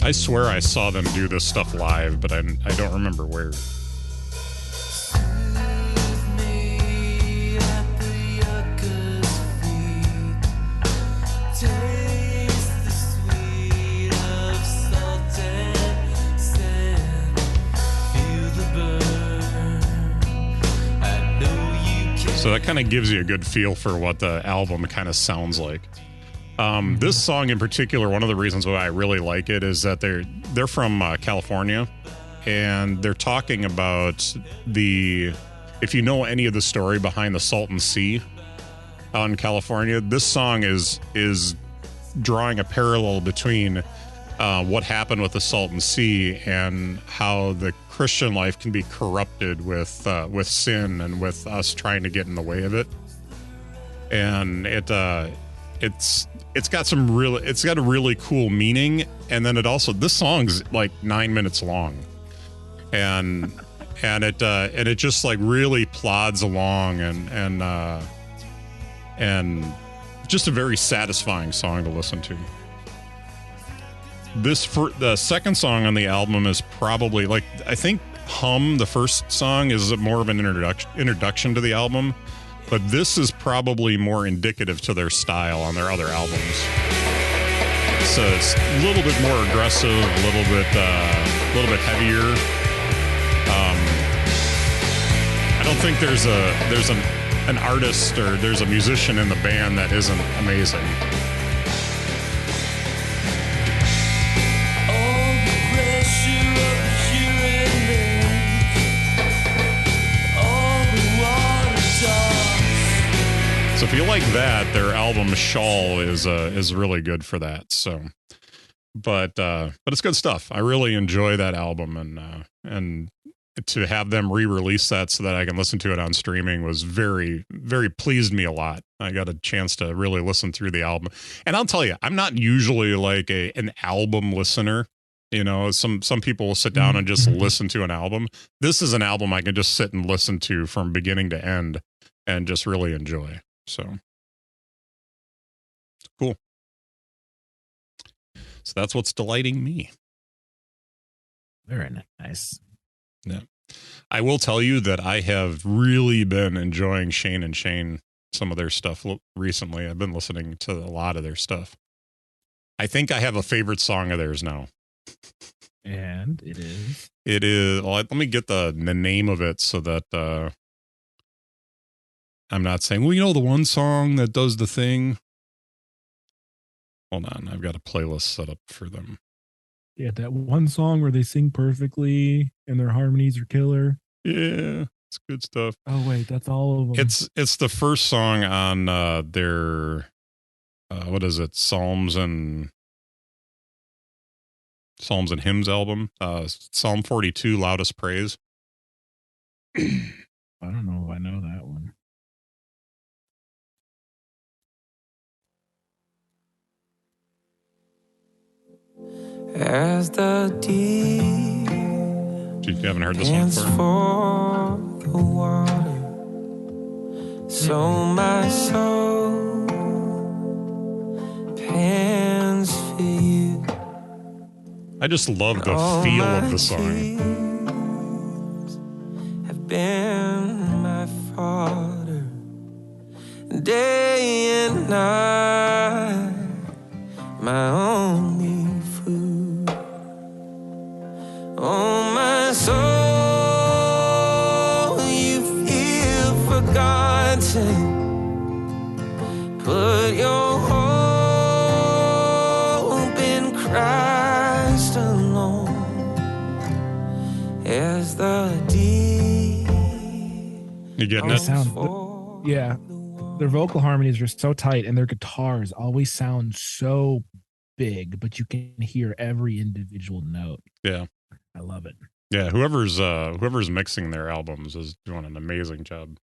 I swear I saw them do this stuff live, but I don't remember where. So that kind of gives you a good feel for what the album kind of sounds like. This song in particular, one of the reasons why I really like it is that they're from California, and they're talking about if you know any of the story behind the Salton Sea out in California, this song is drawing a parallel between what happened with the Salton Sea and how the Christian life can be corrupted with sin and with us trying to get in the way of it. And it's got a really cool meaning. And then this song's like 9 minutes long, and it just like really plods along and just a very satisfying song to listen to. The second song on the album is probably like, I think Hum, the first song, is more of an introduction to the album, but this is probably more indicative to their style on their other albums. So it's a little bit more aggressive, a little bit heavier. I don't think there's an artist or there's a musician in the band that isn't amazing. So if you like that, their album Shawl is really good for that. So, but it's good stuff. I really enjoy that album, and to have them re-release that so that I can listen to it on streaming was very, very pleased me a lot. I got a chance to really listen through the album, and I'll tell you, I'm not usually like an album listener. You know, some people will sit down and just listen to an album. This is an album I can just sit and listen to from beginning to end and just really enjoy. So cool. So that's what's delighting me. Very nice. Yeah. I will tell you that I have really been enjoying Shane and Shane, some of their stuff recently. I've been listening to a lot of their stuff. I think I have a favorite song of theirs now. And it is? It is, well, let me get the name of it so that I'm not saying, well, you know, the one song that does the thing. Hold on. I've got a playlist set up for them. Yeah, that one song where they sing perfectly and their harmonies are killer. Yeah, it's good stuff. Oh, wait, that's all of them. It's the first song on their, what is it? Psalms and Hymns album. Psalm 42, Loudest Praise. I don't know if I know that one. As the deep You haven't heard this one before? for the water, so my soul pants for you. I just love the feel of the song. Have been my fodder day and night, my only food. Oh, my soul, you feel forgotten. Put your hope in Christ alone. As the deep. You getting They it? sound, yeah. Their vocal harmonies are so tight, and their guitars always sound so big, but you can hear every individual note. Yeah. I love it. Yeah, whoever's mixing their albums is doing an amazing job.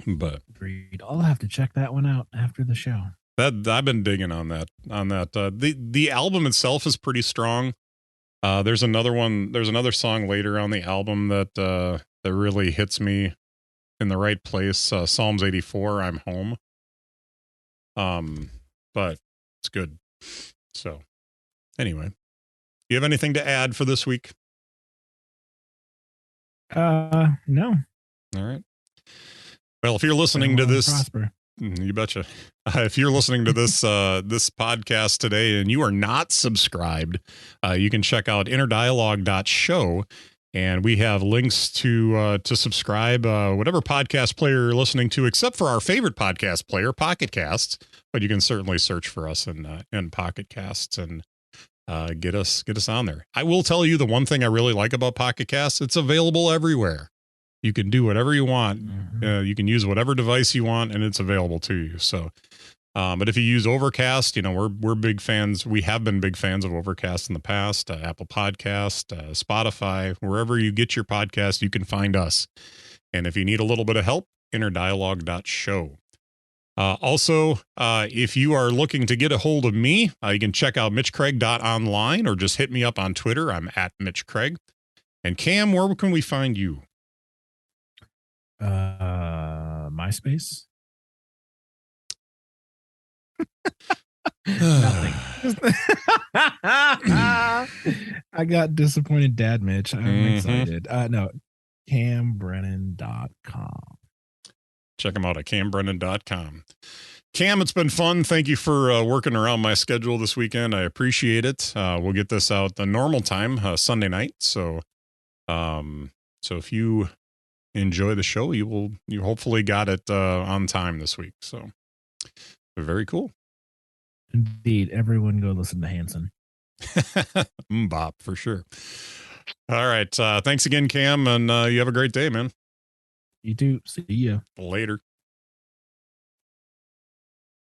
But agreed. I'll have to check that one out after the show. That I've been digging on that. The album itself is pretty strong. There's another song later on the album that really hits me in the right place. Psalms 84, I'm Home. But it's good. So anyway, you have anything to add for this week? No. All right. Well, if you're listening to this, Prosper. you betcha. If you're listening to this this podcast today and you are not subscribed, you can check out innerdialogue.show, and we have links to subscribe, whatever podcast player you're listening to, except for our favorite podcast player, Pocket Casts. But you can certainly search for us in Pocket Casts and get us on there. I will tell you the one thing I really like about Pocket Casts: it's available everywhere. You can do whatever you want. Mhm. You can use whatever device you want, and it's available to you. So, but if you use Overcast, we're big fans. We have been big fans of Overcast in the past. Apple Podcast, Spotify, wherever you get your podcast, you can find us. And if you need a little bit of help, innerdialogue.show. Also, if you are looking to get a hold of me, you can check out mitchcraig.online or just hit me up on Twitter. I'm at Mitch Craig. And Cam, where can we find you? MySpace. Nothing. I got disappointed, Dad Mitch. I'm Mhm. excited. No, CamBrennan.com. Check them out at cambrennan.com. Cam, it's been fun. Thank you for working around my schedule this weekend. I appreciate it. We'll get this out the normal time, Sunday night. So if you enjoy the show, you hopefully got it on time this week. So very cool. Indeed, everyone go listen to Hanson. Bop for sure. All right. Thanks again, Cam, and you have a great day, man. You too. See ya. Later.